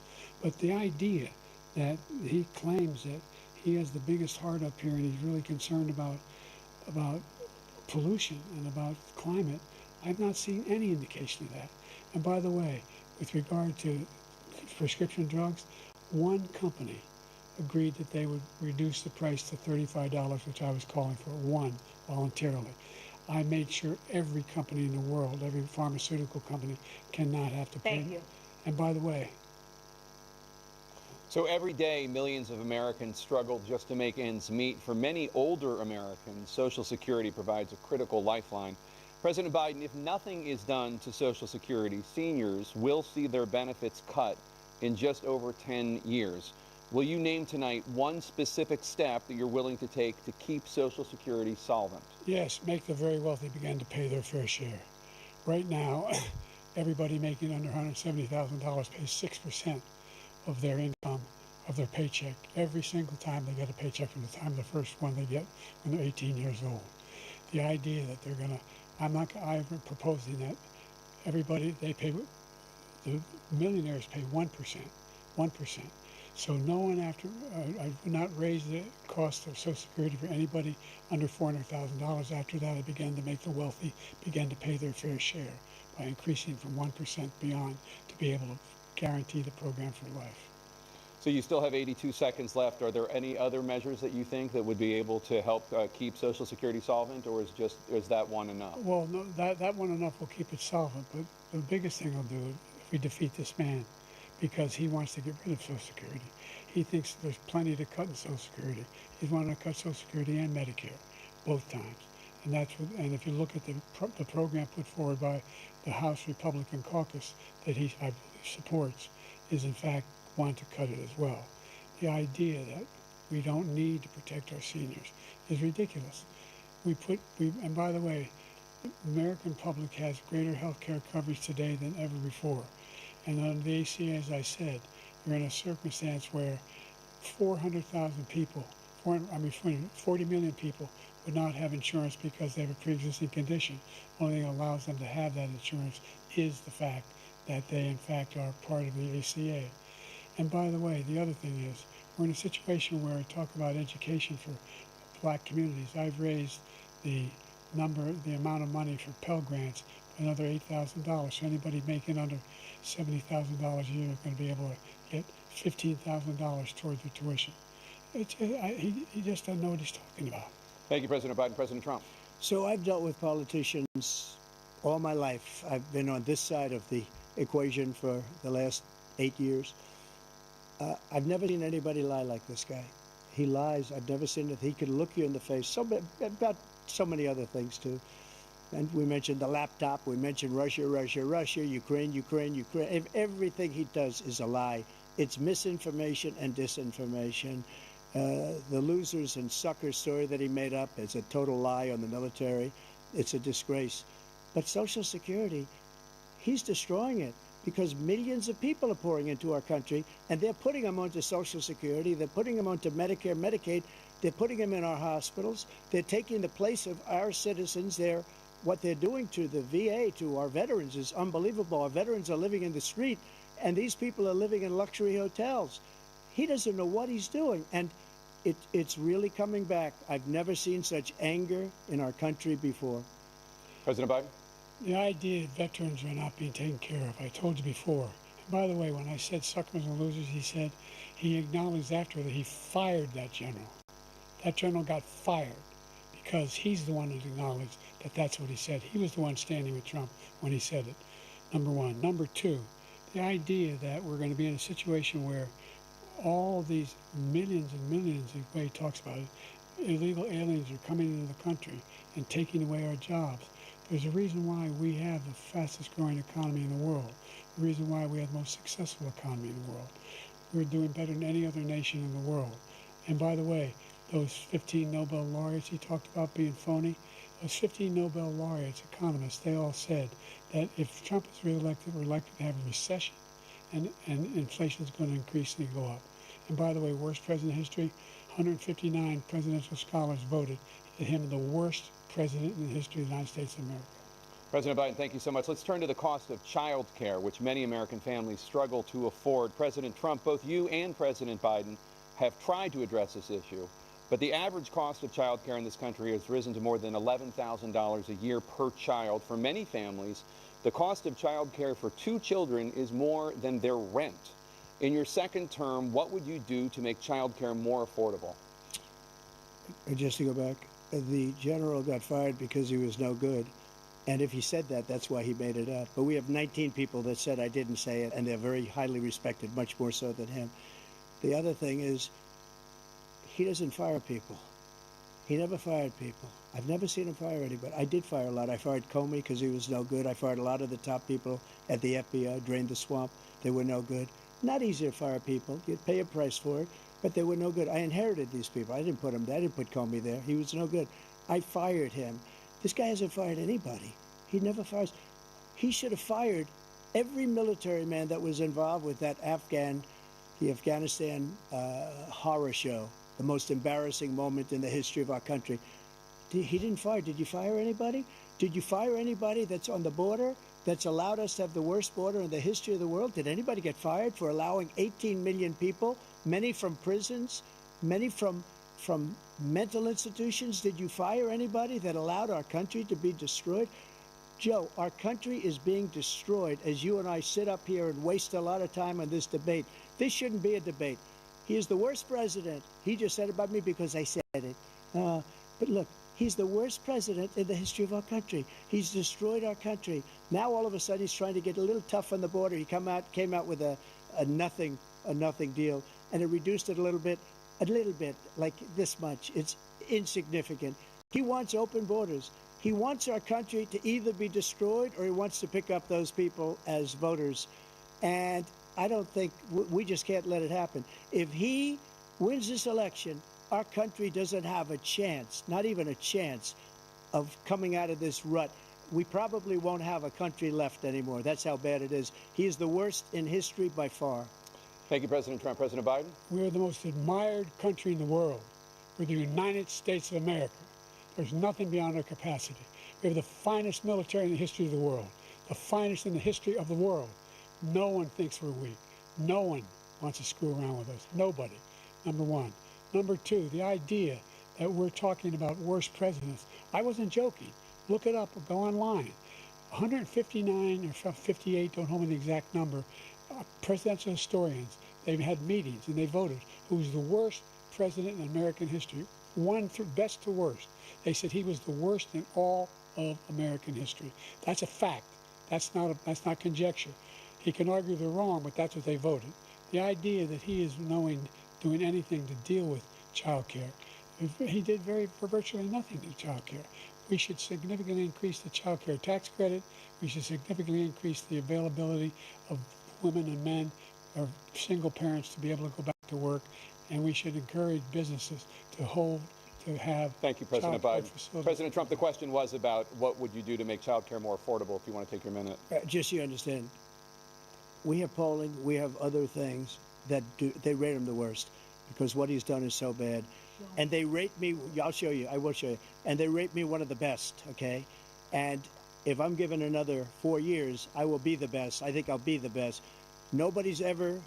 But the idea that he claims that He has the biggest heart up here, and he's really concerned about pollution and about climate. I've not seen any indication of that. And by the way, with regard to prescription drugs, one company agreed that they would reduce the price to $35, which I was calling for, one, voluntarily. I made sure every company in the world, every pharmaceutical company, cannot have to pay. Thank you. And by the way, So every day, millions of Americans struggle just to make ends meet. For many older Americans, Social Security provides a critical lifeline. President Biden, if nothing is done to Social Security, seniors will see their benefits cut in just over 10 years. Will you name tonight one specific step that you're willing to take to keep Social Security solvent? yes, make the very wealthy begin to pay their fair share. Right now, everybody making under $170,000 pays 6% of their income, of their paycheck, every single time they get a paycheck from the time the first one they get when they're 18 years old. The idea that they're gonna, I'm proposing that everybody, they pay, the millionaires pay 1%. So no one I would not raise the cost of Social Security for anybody under $400,000. After that, I began to make the wealthy begin to pay their fair share by increasing from 1% beyond to be able to guarantee the program for life. So you still have 82 seconds left. Are there any other measures that you think that would be able to help keep Social Security solvent, or is that one enough? Well, no, that one enough will keep it solvent, but the biggest thing I'll do if we defeat this man, because he wants to get rid of Social Security. He thinks there's plenty to cut in Social Security. He's wanting to cut Social Security and Medicare, both times. And and if you look at the program put forward by the House Republican caucus that I believe supports, is in fact want to cut it as well. The idea that we don't need to protect our seniors is ridiculous. And by the way, the American public has greater health care coverage today than ever before. And under the ACA, as I said, we're in a circumstance where 400,000 people, 40 million people would not have insurance because they have a pre-existing condition. Only thing that allows them to have that insurance is the fact that they in fact are part of the ACA. And by the way, the other thing is, we're in a situation where I talk about education for black communities. I've raised the amount of money for Pell Grants by another $8,000. So anybody making under $70,000 a year is going to be able to get $15,000 towards their tuition. He just doesn't know what he's talking about. Thank you, President Biden. President Trump. So I've dealt with politicians all my life. I've been on this side of the equation for the last 8 years. I've never seen anybody lie like this guy. He lies. I've never seen it. He can look you in the face. About so many other things too. And we mentioned the laptop. We mentioned Russia, Ukraine. Everything he does is a lie. It's misinformation and disinformation. The losers and suckers story that he made up is a total lie on the military. It's a disgrace. But Social Security, he's destroying it because millions of people are pouring into our country, and they're putting them onto Social Security. They're putting them onto Medicare, Medicaid. They're putting them in our hospitals. They're taking the place of our citizens. What they're doing to the VA, to our veterans, is unbelievable. Our veterans are living in the street, and these people are living in luxury hotels. He doesn't know what he's doing, and it's really coming back. I've never seen such anger in our country before. President Biden. The idea that veterans are not being taken care of, I told you before. And by the way, when I said suckers and losers, he acknowledged after that he fired that general. That general got fired because he's the one that acknowledged that that's what he said. He was the one standing with Trump when he said it, number one. Number two, the idea that we're going to be in a situation where all these millions and millions, the way he talks about it, illegal aliens are coming into the country and taking away our jobs. There's a reason why we have the fastest growing economy in the world, the reason why we have the most successful economy in the world. We're doing better than any other nation in the world. And by the way, those 15 Nobel laureates he talked about being phony, those 15 Nobel laureates, economists, they all said that if Trump is reelected, we're likely to have a recession and inflation is going to increasingly go up. And by the way, worst president in history, 159 presidential scholars voted him the worst president in the history of the United States of America. President Biden, thank you so much. Let's turn to the cost of child care, which many American families struggle to afford. President Trump, both you and President Biden have tried to address this issue, but the average cost of child care in this country has risen to more than $11,000 a year per child. For many families, the cost of child care for 2 children is more than their rent. In your second term, what would you do to make child care more affordable? Just to go back, the general got fired because he was no good. And if he said that, that's why he made it up. But we have 19 people that said I didn't say it, and they're very highly respected, much more so than him. The other thing is, he doesn't fire people. He never fired people. I've never seen him fire anybody. I did fire a lot. I fired Comey because he was no good. I fired a lot of the top people at the FBI, drained the swamp. They were no good. Not easy to fire people. You'd pay a price for it, but they were no good. I inherited these people. I didn't put them there. I didn't put Comey there. He was no good. I fired him. This guy hasn't fired anybody. He never fires. He should have fired every military man that was involved with that the Afghanistan horror show, the most embarrassing moment in the history of our country. He didn't fire. Did you fire anybody? Did you fire anybody that's on the border, that's allowed us to have the worst border in the history of the world? Did anybody get fired for allowing 18 million people, many from prisons, many from mental institutions? Did you fire anybody that allowed our country to be destroyed? Joe, our country is being destroyed as you and I sit up here and waste a lot of time on this debate. This shouldn't be a debate. He is the worst president. He just said about me because I said it. But look, he's the worst president in the history of our country. He's destroyed our country. Now all of a sudden he's trying to get a little tough on the border. He came out with a nothing deal, and it reduced it a little bit, like this much. It's insignificant. He wants open borders. He wants our country to either be destroyed or he wants to pick up those people as voters. And I don't think, we just can't let it happen. If he wins this election, our country doesn't have a chance, not even a chance, of coming out of this rut. We probably won't have a country left anymore. That's how bad it is. He is the worst in history by far. Thank you, President Trump. President Biden? We're the most admired country in the world. We're the United States of America. There's nothing beyond our capacity. We have the finest military in the history of the world, the finest in the history of the world. No one thinks we're weak. No one wants to screw around with us. Nobody, number one. Number two, the idea that we're talking about worst presidents. I wasn't joking. Look it up or go online. 159 or 58, don't hold me the exact number, presidential historians, they've had meetings and they voted who's the worst president in American history, one through best to worst. They said he was the worst in all of American history. That's a fact. That's not conjecture. He can argue they're wrong, but that's what they voted. The idea that he is doing anything to deal with child care, he did virtually nothing to child care. We should significantly increase the child care tax credit. We should significantly increase the availability of women and men or single parents to be able to go back to work. And we should encourage businesses to have. Thank you, President Biden. President Trump, the question was about what would you do to make child care more affordable, if you want to take your minute. Just so you understand, we have polling, we have other things that they rate him the worst because what he's done is so bad. And they rate me, I'll show you, I will show you, and they rate me one of the best, okay? And if I'm given another 4 years, I will be the best. I think I'll be the best. Nobody's ever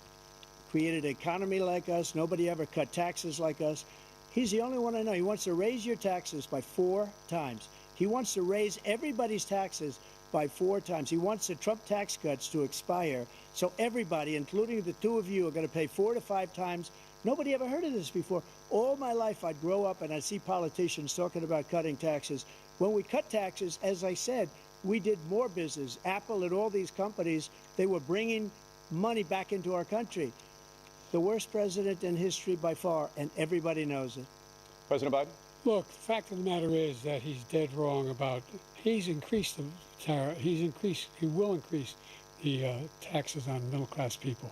created an economy like us. Nobody ever cut taxes like us. He's the only one I know. He wants to raise your taxes by 4 times. He wants to raise everybody's taxes by 4 times. He wants the Trump tax cuts to expire. So everybody, including the 2 of you, are going to pay 4 to 5 times. Nobody ever heard of this before. All my life, I'd grow up and I'd see politicians talking about cutting taxes. When we cut taxes, as I said, we did more business. Apple and all these companies, they were bringing money back into our country. The worst president in history by far, and everybody knows it. President Biden? Look, the fact of the matter is that he's dead wrong about, he's increased the tariff, he will increase the taxes on middle-class people.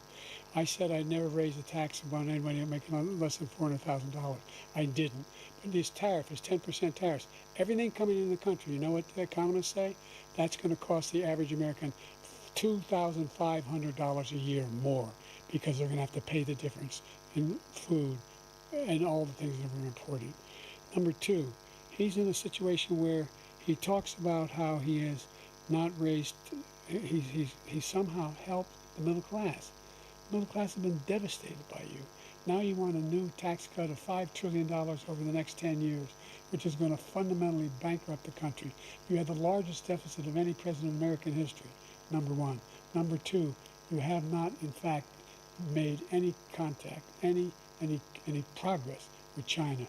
I said I'd never raise a tax on anybody making less than $400,000. I didn't. But this tariff is 10% tariffs. Everything coming in the country, you know what the economists say? That's going to cost the average American $2,500 a year more because they're going to have to pay the difference in food and all the things that we're importing. Number two, he's in a situation where he talks about how he has not raised, he's somehow helped the middle class. The middle class has been devastated by you. Now you want a new tax cut of $5 trillion over the next 10 years, which is going to fundamentally bankrupt the country. You have the largest deficit of any president in American history, number one. Number two, you have not, in fact, made any contact, any progress with China.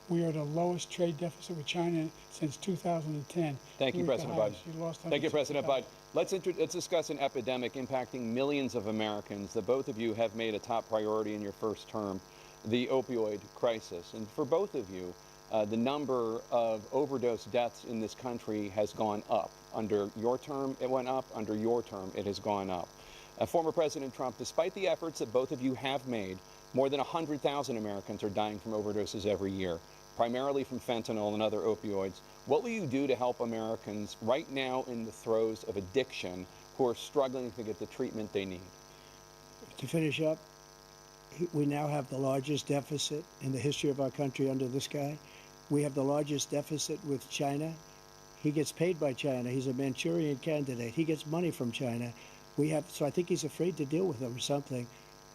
We are at the lowest trade deficit with China since 2010. Thank you, President Biden. Thank you, President Biden. Let's discuss an epidemic impacting millions of Americans that both of you have made a top priority in your first term, the opioid crisis. And for both of you, the number of overdose deaths in this country has gone up. Under your term, it went up. Under your term, it has gone up. Former President Trump, despite the efforts that both of you have made, more than 100,000 Americans are dying from overdoses every year, primarily from fentanyl and other opioids. What will you do to help Americans right now in the throes of addiction who are struggling to get the treatment they need? To finish up, we now have the largest deficit in the history of our country under this guy. We have the largest deficit with China. He gets paid by China. He's a Manchurian candidate. He gets money from China. So I think he's afraid to deal with them or something.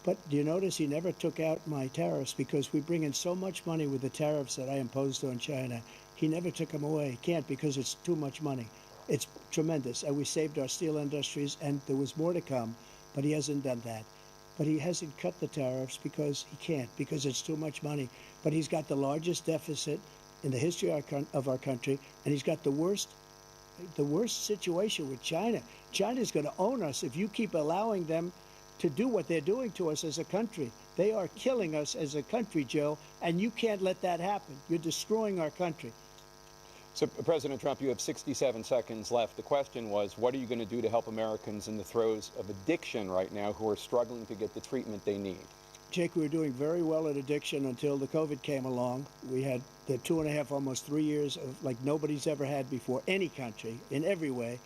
But do you notice he never took out my tariffs because we bring in so much money with the tariffs that I imposed on China. He never took them away. He can't because it's too much money. It's tremendous. And we saved our steel industries, and there was more to come, but he hasn't done that. But he hasn't cut the tariffs because he can't, because it's too much money. But he's got the largest deficit in the history of our country, and he's got the worst situation with China. China's going to own us if you keep allowing them to do what they're doing to us as a country. They are killing us as a country, Joe, and you can't let that happen. You're destroying our country. So, President Trump, you have 67 seconds left. The question was, what are you going to do to help Americans in the throes of addiction right now who are struggling to get the treatment they need? Jake, we were doing very well at addiction until the COVID came along. We had the 2.5, almost 3 years of like nobody's ever had before, any country, in every way.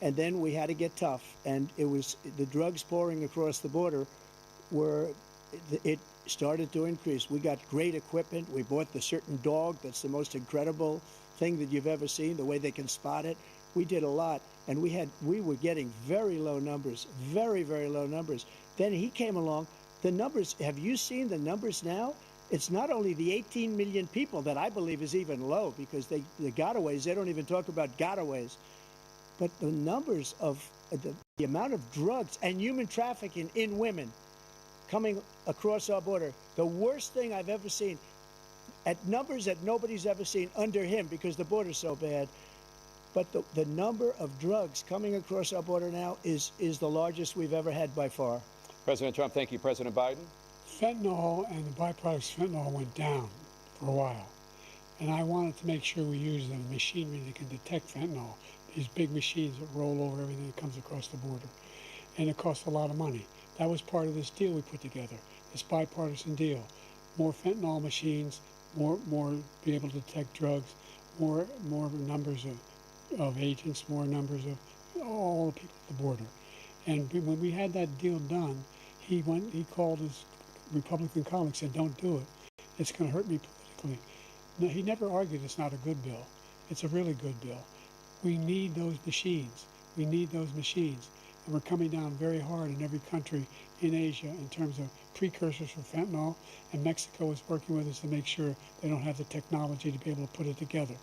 And then we had to get tough, and it was the drugs pouring across the border it started to increase. We got great equipment. We bought the certain dog that's the most incredible thing that you've ever seen, the way they can spot it. We did a lot, and we were getting very low numbers, very, very low numbers. Then he came along. The numbers, have you seen the numbers now? It's not only the 18 million people that I believe is even low, because the gotaways, they don't even talk about gotaways. But the numbers of the amount of drugs and human trafficking in women coming across our border, the worst thing I've ever seen, at numbers that nobody's ever seen under him because the border's so bad. But the number of drugs coming across our border now is the largest we've ever had by far. President Trump, thank you. President Biden? Fentanyl and the byproducts of fentanyl went down for a while. And I wanted to make sure we use the machinery that can detect fentanyl. These big machines that roll over everything that comes across the border. And it costs a lot of money. That was part of this deal we put together, this bipartisan deal. More fentanyl machines, more be able to detect drugs, more numbers of agents, more numbers of all the people at the border. And when we had that deal done, he called his Republican colleagues and said, don't do it. It's going to hurt me politically. No, he never argued it's not a good bill. It's a really good bill. We need those machines. We need those machines. And we're coming down very hard in every country in Asia in terms of precursors for fentanyl. And Mexico is working with us to make sure they don't have the technology to be able to put it together.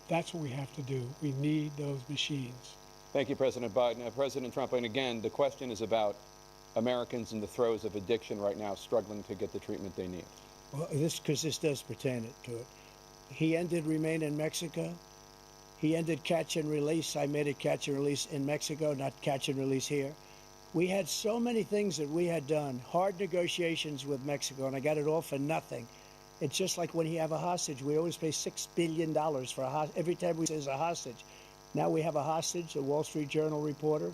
That's what we have to do. We need those machines. Thank you, President Biden. President Trump, and again, the question is about Americans in the throes of addiction right now struggling to get the treatment they need. Well, because this does pertain to it. He ended Remain in Mexico. He ended catch and release. I made it catch and release in Mexico, not catch and release here. We had so many things that we had done, hard negotiations with Mexico, and I got it all for nothing. It's just like when you have a hostage. We always pay $6 billion for a hostage. Every time we say a hostage. Now we have a hostage, a Wall Street Journal reporter,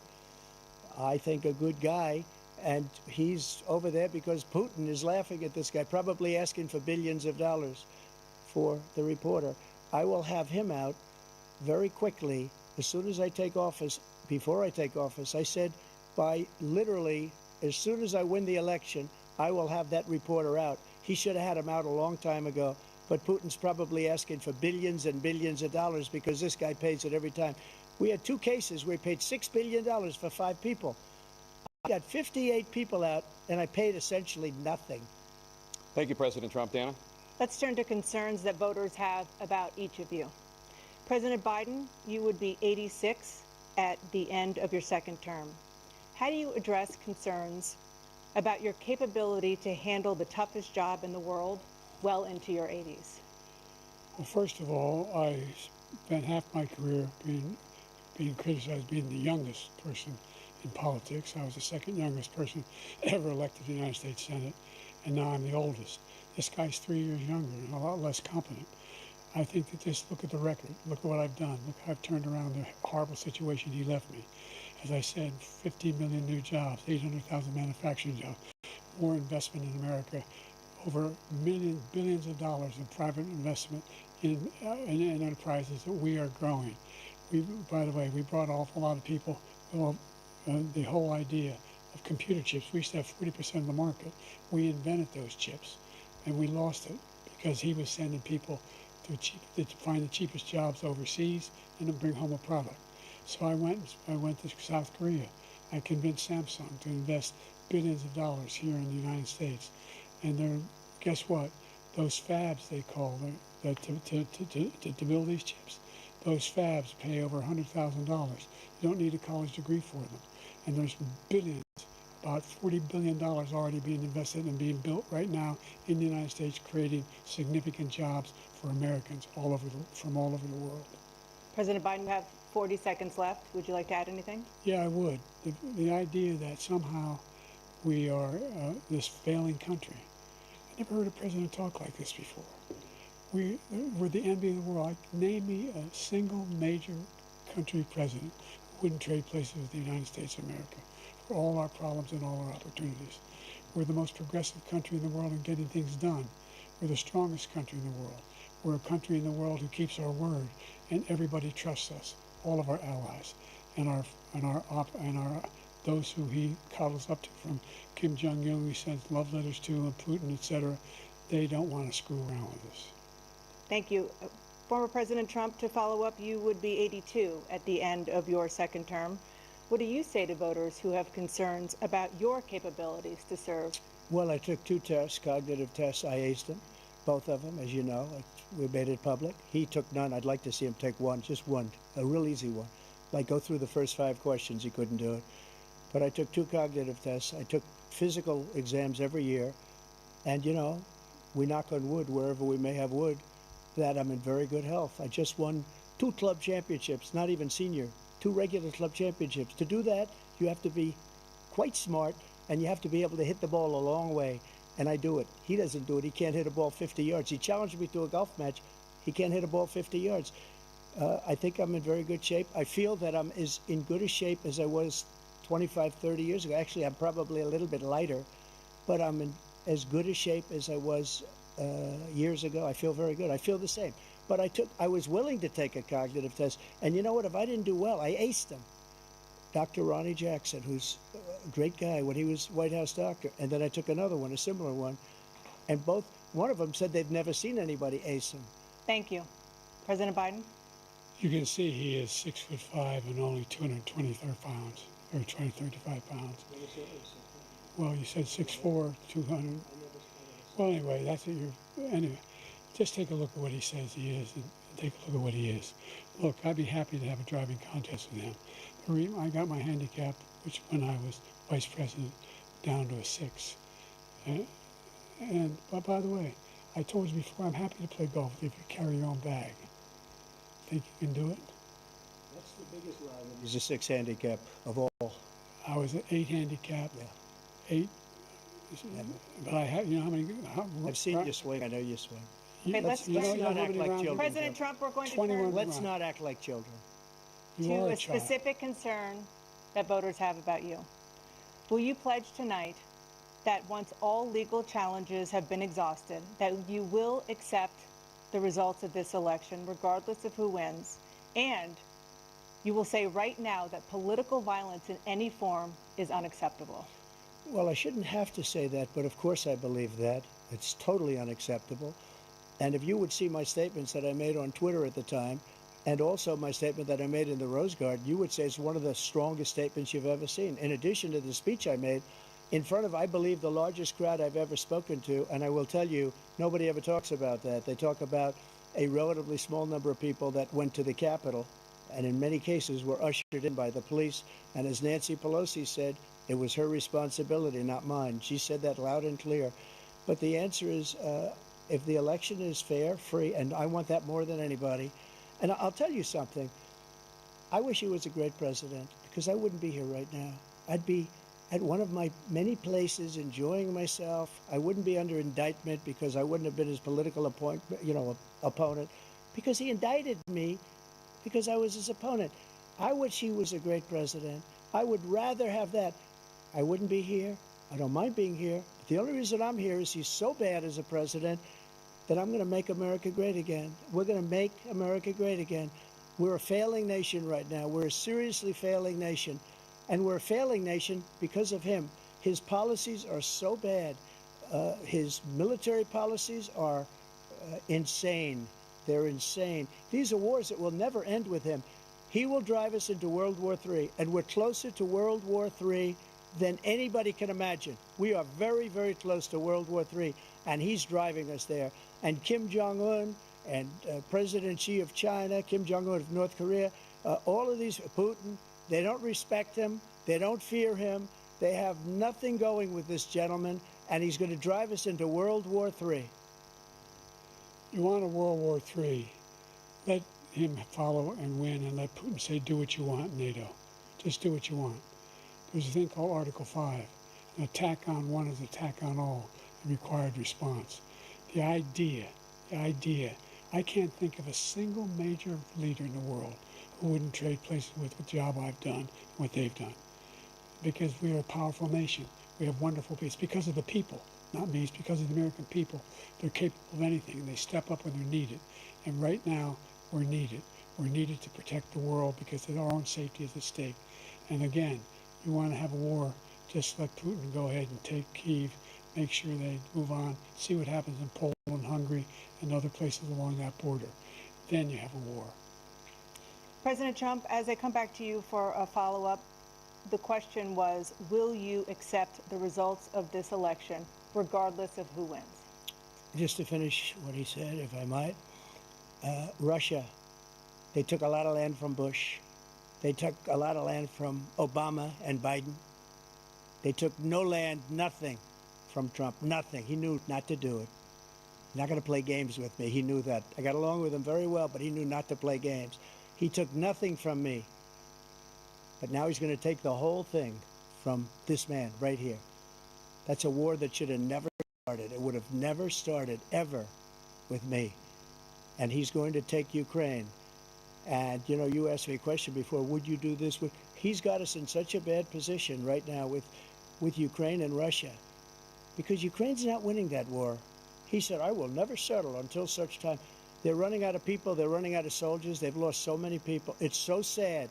I think a good guy, and he's over there because Putin is laughing at this guy, probably asking for billions of dollars for the reporter. I will have him out very quickly as soon as I take office. Before I take office, I said by literally as soon as I win the election, I will have that reporter out. He should have had him out a long time ago. But Putin's probably asking for billions and billions of dollars because this guy pays it every time. We had 2 cases where he paid $6 billion for 5 people. I got 58 people out, and I paid essentially nothing. Thank you, President Trump. Dana? Let's turn to concerns that voters have about each of you. President Biden, you would be 86 at the end of your second term. How do you address concerns about your capability to handle the toughest job in the world well into your 80s? Well, first of all, I spent half my career being criticized being the youngest person in politics. I was the second youngest person ever elected to the United States Senate, and now I'm the oldest. This guy's 3 years younger and a lot less competent. I think that just look at the record. Look at what I've done. Look how I've turned around the horrible situation he left me. As I said, 15 million new jobs, 800,000 manufacturing jobs, more investment in America, over billions of dollars in private investment in enterprises that we are growing. By the way, we brought an awful lot of people. The whole idea of computer chips, we used to have 40% of the market. We invented those chips, and we lost it because he was sending people to find the cheapest jobs overseas and to bring home a product. So I went to South Korea. I convinced Samsung to invest billions of dollars here in the United States. And guess what? Those fabs, they call them, to build these chips, those fabs pay over $100,000. You don't need a college degree for them. And there's billions, about $40 billion already being invested and being built right now in the United States, creating significant jobs for Americans from all over the world. President Biden, you have 40 seconds left. Would you like to add anything? Yeah, I would. The idea that somehow we are this failing country. I never heard a president talk like this before. We're the envy of the world. Name me a single major country president who wouldn't trade places with the United States of America for all our problems and all our opportunities. We're the most progressive country in the world in getting things done. We're the strongest country in the world. We're a country in the world who keeps our word, and everybody trusts us. All of our allies and those who he coddles up to, from Kim Jong-un, he sends love letters to, and Putin, etc. They don't want to screw around with us. Thank you. Former President Trump, to follow up, you would be 82 at the end of your second term. What do you say to voters who have concerns about your capabilities to serve? Well, I took 2 tests, cognitive tests. I aced them, both of them, as you know. We made it public. He took none. I'd like to see him take one, just one, a real easy one. Like go through the first 5 questions, he couldn't do it. But I took 2 cognitive tests. I took physical exams every year. And, you know, we knock on wood wherever we may have wood, that I'm in very good health. I just won 2 club championships, not even senior, 2 regular club championships. To do that, you have to be quite smart, and you have to be able to hit the ball a long way. And I do it. He doesn't do it. He can't hit a ball 50 yards. He challenged me to a golf match. He can't hit a ball 50 yards. I think I'm in very good shape. I feel that I'm as in good a shape as I was 25, 30 years ago. Actually, I'm probably a little bit lighter, but I'm in as good a shape as I was years ago. I feel very good. I feel the same. But I was willing to take a cognitive test. And you know what? If I didn't do well, I aced them. Dr. Ronnie Jackson, who's a great guy when he was White House doctor. And then I took another one, a similar one. And one of them said they've never seen anybody ace him. Thank you. President Biden? You can see he is 6'5" and only 223 pounds, or 235 pounds. Well, you said 6'4", 200. Well, anyway, that's what anyway, just take a look at what he says he is, and take a look at what he is. Look, I'd be happy to have a driving contest with him. I got my handicap, which when I was vice president, down to a 6. But by the way, I told you before, I'm happy to play golf if you carry your own bag. Think you can do it? That's the biggest line. He's a 6 handicap of all. I was an 8 handicap. Yeah. 8. Yeah. But I have, you know how many? I've seen you swing. I know you swing. Okay, let's not act like children. President Trump, we're going to 21 turn Let's not act like children. You to are a child. specific concern that voters have about you. Will you pledge tonight that once all legal challenges have been exhausted, that you will accept the results of this election, regardless of who wins, and you will say right now that political violence in any form is unacceptable? Well, I shouldn't have to say that, but of course I believe that. It's totally unacceptable. And if you would see my statements that I made on Twitter at the time, and also my statement that I made in the Rose Garden, you would say it's one of the strongest statements you've ever seen. In addition to the speech I made in front of, I believe, the largest crowd I've ever spoken to. And I will tell you, nobody ever talks about that. They talk about a relatively small number of people that went to the Capitol and in many cases were ushered in by the police. And as Nancy Pelosi said, it was her responsibility, not mine. She said that loud and clear. But the answer is, if the election is fair, free, and I want that more than anybody. And I'll tell you something. I wish he was a great president, because I wouldn't be here right now. I'd be at one of my many places enjoying myself. I wouldn't be under indictment because I wouldn't have been his political opponent, because he indicted me because I was his opponent. I wish he was a great president. I would rather have that. I wouldn't be here. I don't mind being here. But the only reason I'm here is he's so bad as a president that I'm going to make America great again. We're going to make America great again. We're a failing nation right now. We're a seriously failing nation. And we're a failing nation because of him. His policies are so bad. His military policies are insane. They're insane. These are wars that will never end with him. He will drive us into World War III, and we're closer to World War III than anybody can imagine. We are very, very close to World War III, and he's driving us there. And Kim Jong-un and President Xi of China, Kim Jong-un of North Korea, all of these, Putin, they don't respect him. They don't fear him. They have nothing going with this gentleman, and he's going to drive us into World War III. You want a World War III, let him follow and win, and let Putin say, do what you want, NATO. Just do what you want. There's a thing called Article 5. An attack on one is an attack on all, a required response. The idea, I can't think of a single major leader in the world who wouldn't trade places with the job I've done and what they've done. Because we are a powerful nation. We have wonderful people. It's because of the people, not me. It's because of the American people. They're capable of anything, and they step up when they're needed. And right now, we're needed. We're needed to protect the world because our own safety is at stake. And again, you want to have a war, just let Putin go ahead and take Kyiv, make sure they move on, see what happens in Poland, Hungary, and other places along that border. Then you have a war. President Trump, as I come back to you for a follow-up, the question was, will you accept the results of this election, regardless of who wins? Just to finish what he said, if I might, Russia, they took a lot of land from Bush. They took a lot of land from Obama and Biden. They took no land, nothing from Trump, nothing. He knew not to do it. Not going to play games with me. He knew that. I got along with him very well, but he knew not to play games. He took nothing from me. But now he's going to take the whole thing from this man right here. That's a war that should have never started. It would have never started, ever, with me. And he's going to take Ukraine. And, you know, you asked me a question before, would you do this? He's got us in such a bad position right now with Ukraine and Russia. Because Ukraine's not winning that war. He said, I will never settle until such time. They're running out of people. They're running out of soldiers. They've lost so many people. It's so sad.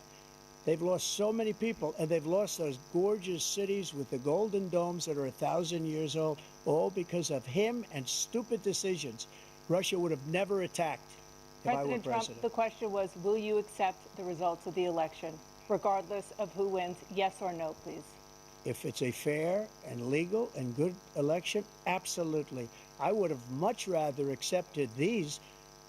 They've lost so many people, and they've lost those gorgeous cities with the golden domes that are 1,000 years old, all because of him and stupid decisions. Russia would have never attacked if I were President president. Trump, the question was, will you accept the results of the election, regardless of who wins? Yes or no, please. If it's a fair and legal and good election, absolutely. I would have much rather accepted these,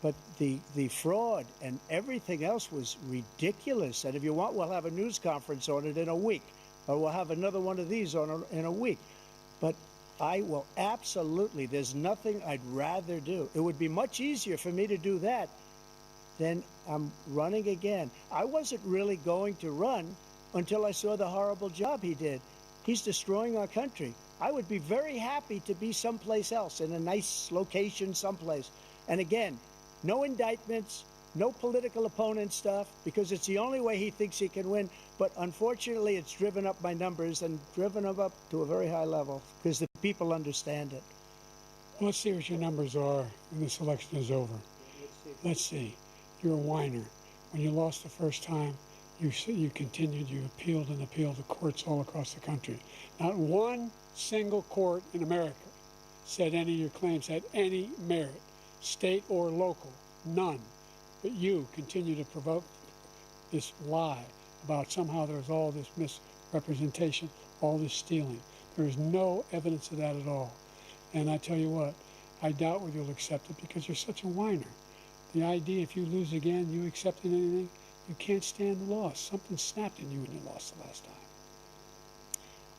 but the fraud and everything else was ridiculous. And if you want, we'll have a news conference on it in a week, or we'll have another one of these in a week. But I will absolutely, there's nothing I'd rather do. It would be much easier for me to do that than I'm running again. I wasn't really going to run until I saw the horrible job he did. He's destroying our country. I would be very happy to be someplace else, in a nice location someplace. And again, no indictments, no political opponent stuff, because it's the only way he thinks he can win. But unfortunately, it's driven up my numbers and driven them up to a very high level because the people understand it. Well, let's see what your numbers are when this election is over. Let's see. You're a whiner. When you lost the first time, you continued, you appealed and appealed to courts all across the country. Not one single court in America said any of your claims had any merit, state or local, none. But you continue to provoke this lie about somehow there's all this misrepresentation, all this stealing. There is no evidence of that at all. And I tell you what, I doubt whether you'll accept it because you're such a whiner. The idea if you lose again, you accepting anything, you can't stand the loss. Something snapped in you when you lost the last time.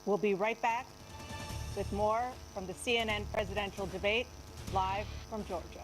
We'll be right back with more from the CNN presidential debate, live from Georgia.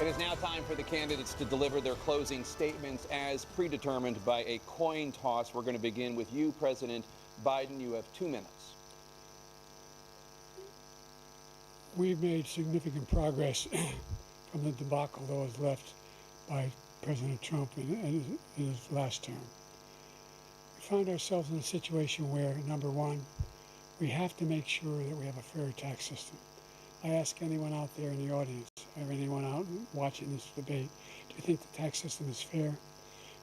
It is now time for the candidates to deliver their closing statements as predetermined by a coin toss. We're going to begin with you, President Biden. You have 2 minutes. We've made significant progress from the debacle that was left by President Trump in his last term. We find ourselves in a situation where, number one, we have to make sure that we have a fair tax system. I ask anyone out there in the audience, or anyone out watching this debate, do you think the tax system is fair?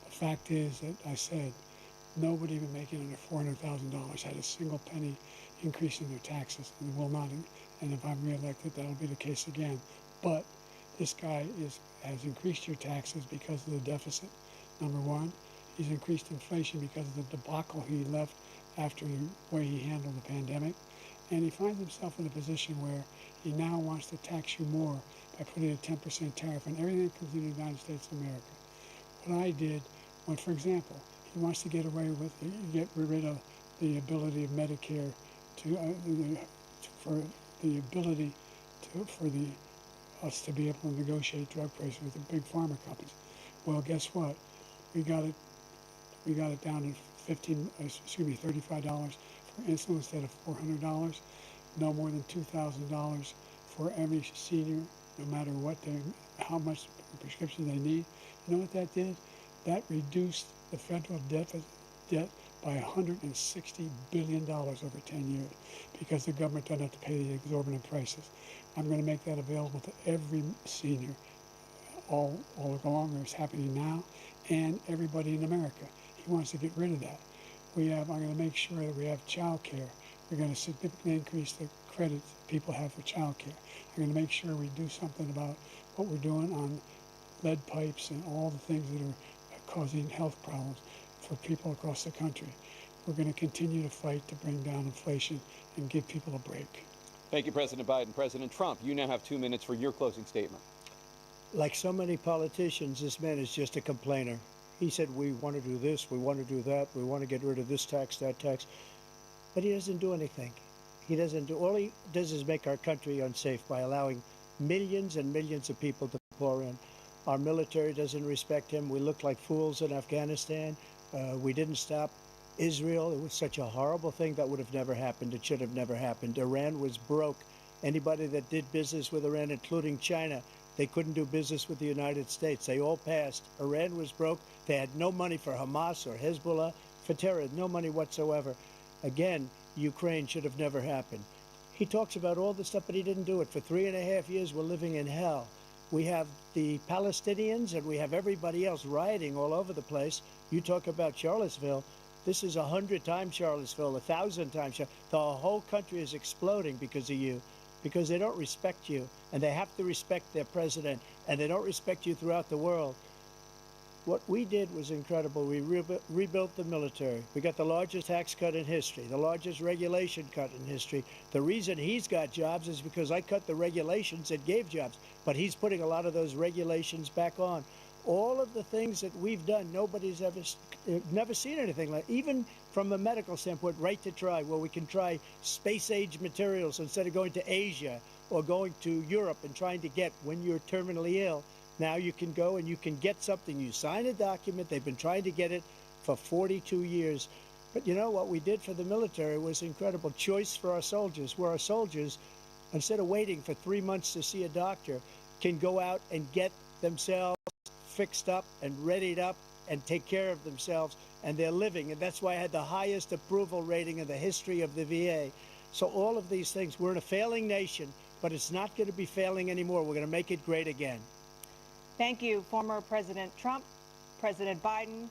The fact is that I said nobody even making under $400,000 had a single penny increase in their taxes, and will not. And if I'm reelected, that'll be the case again. But this guy has increased your taxes because of the deficit. Number one, he's increased inflation because of the debacle he left after the way he handled the pandemic. And he finds himself in a position where he now wants to tax you more by putting a 10% tariff on everything that comes into the United States of America. What I did, when, for example, he wants to get rid of the ability of Medicare for us to be able to negotiate drug prices with the big pharma companies. Well, guess what? We got it down to $35 for insulin instead of $400. No more than $2,000 for every senior, no matter how much prescription they need. You know what that did? That reduced the federal debt by $160 billion over 10 years because the government doesn't have to pay the exorbitant prices. I'm going to make that available to every senior all along. It's happening now, and everybody in America. He wants to get rid of that. I'm going to make sure that we have child care. We're going to significantly increase the credits people have for child care. I'm going to make sure we do something about what we're doing on lead pipes and all the things that are causing health problems for people across the country. We're going to continue to fight to bring down inflation and give people a break. Thank you, President Biden. President Trump, you now have 2 minutes for your closing statement. Like so many politicians, this man is just a complainer. He said, we want to do this, we want to do that, we want to get rid of this tax, that tax. But he doesn't do anything. All he does is make our country unsafe by allowing millions and millions of people to pour in. Our military doesn't respect him. We look like fools in Afghanistan. We didn't stop Israel. It was such a horrible thing that would have never happened. It should have never happened. Iran was broke. Anybody that did business with Iran, including China, they couldn't do business with the United States. They all passed. Iran was broke. They had no money for Hamas or Hezbollah, for terror, no money whatsoever. Again, Ukraine should have never happened. He talks about all this stuff, but he didn't do it. For 3.5 years, we're living in hell. We have the Palestinians and we have everybody else rioting all over the place. You talk about Charlottesville. This is 100 times Charlottesville, 1,000 times. The whole country is exploding because of you, because they don't respect you, and they have to respect their president, and they don't respect you throughout the world. What we did was incredible. We rebuilt the military. We got the largest tax cut in history, the largest regulation cut in history. The reason he's got jobs is because I cut the regulations that gave jobs, but he's putting a lot of those regulations back on. All of the things that we've done, nobody's never seen anything like. Even from a medical standpoint, right to try, where we can try space-age materials instead of going to Asia or going to Europe and trying to get when you're terminally ill. Now you can go and you can get something. You sign a document. They've been trying to get it for 42 years. But you know what we did for the military was incredible. Choice for our soldiers, where our soldiers, instead of waiting for 3 months to see a doctor, can go out and get themselves fixed up and readied up and take care of themselves, and they're living. And that's why I had the highest approval rating in the history of the VA. So all of these things, we're in a failing nation, but it's not going to be failing anymore. We're going to make it great again. Thank you, former President Trump, President Biden,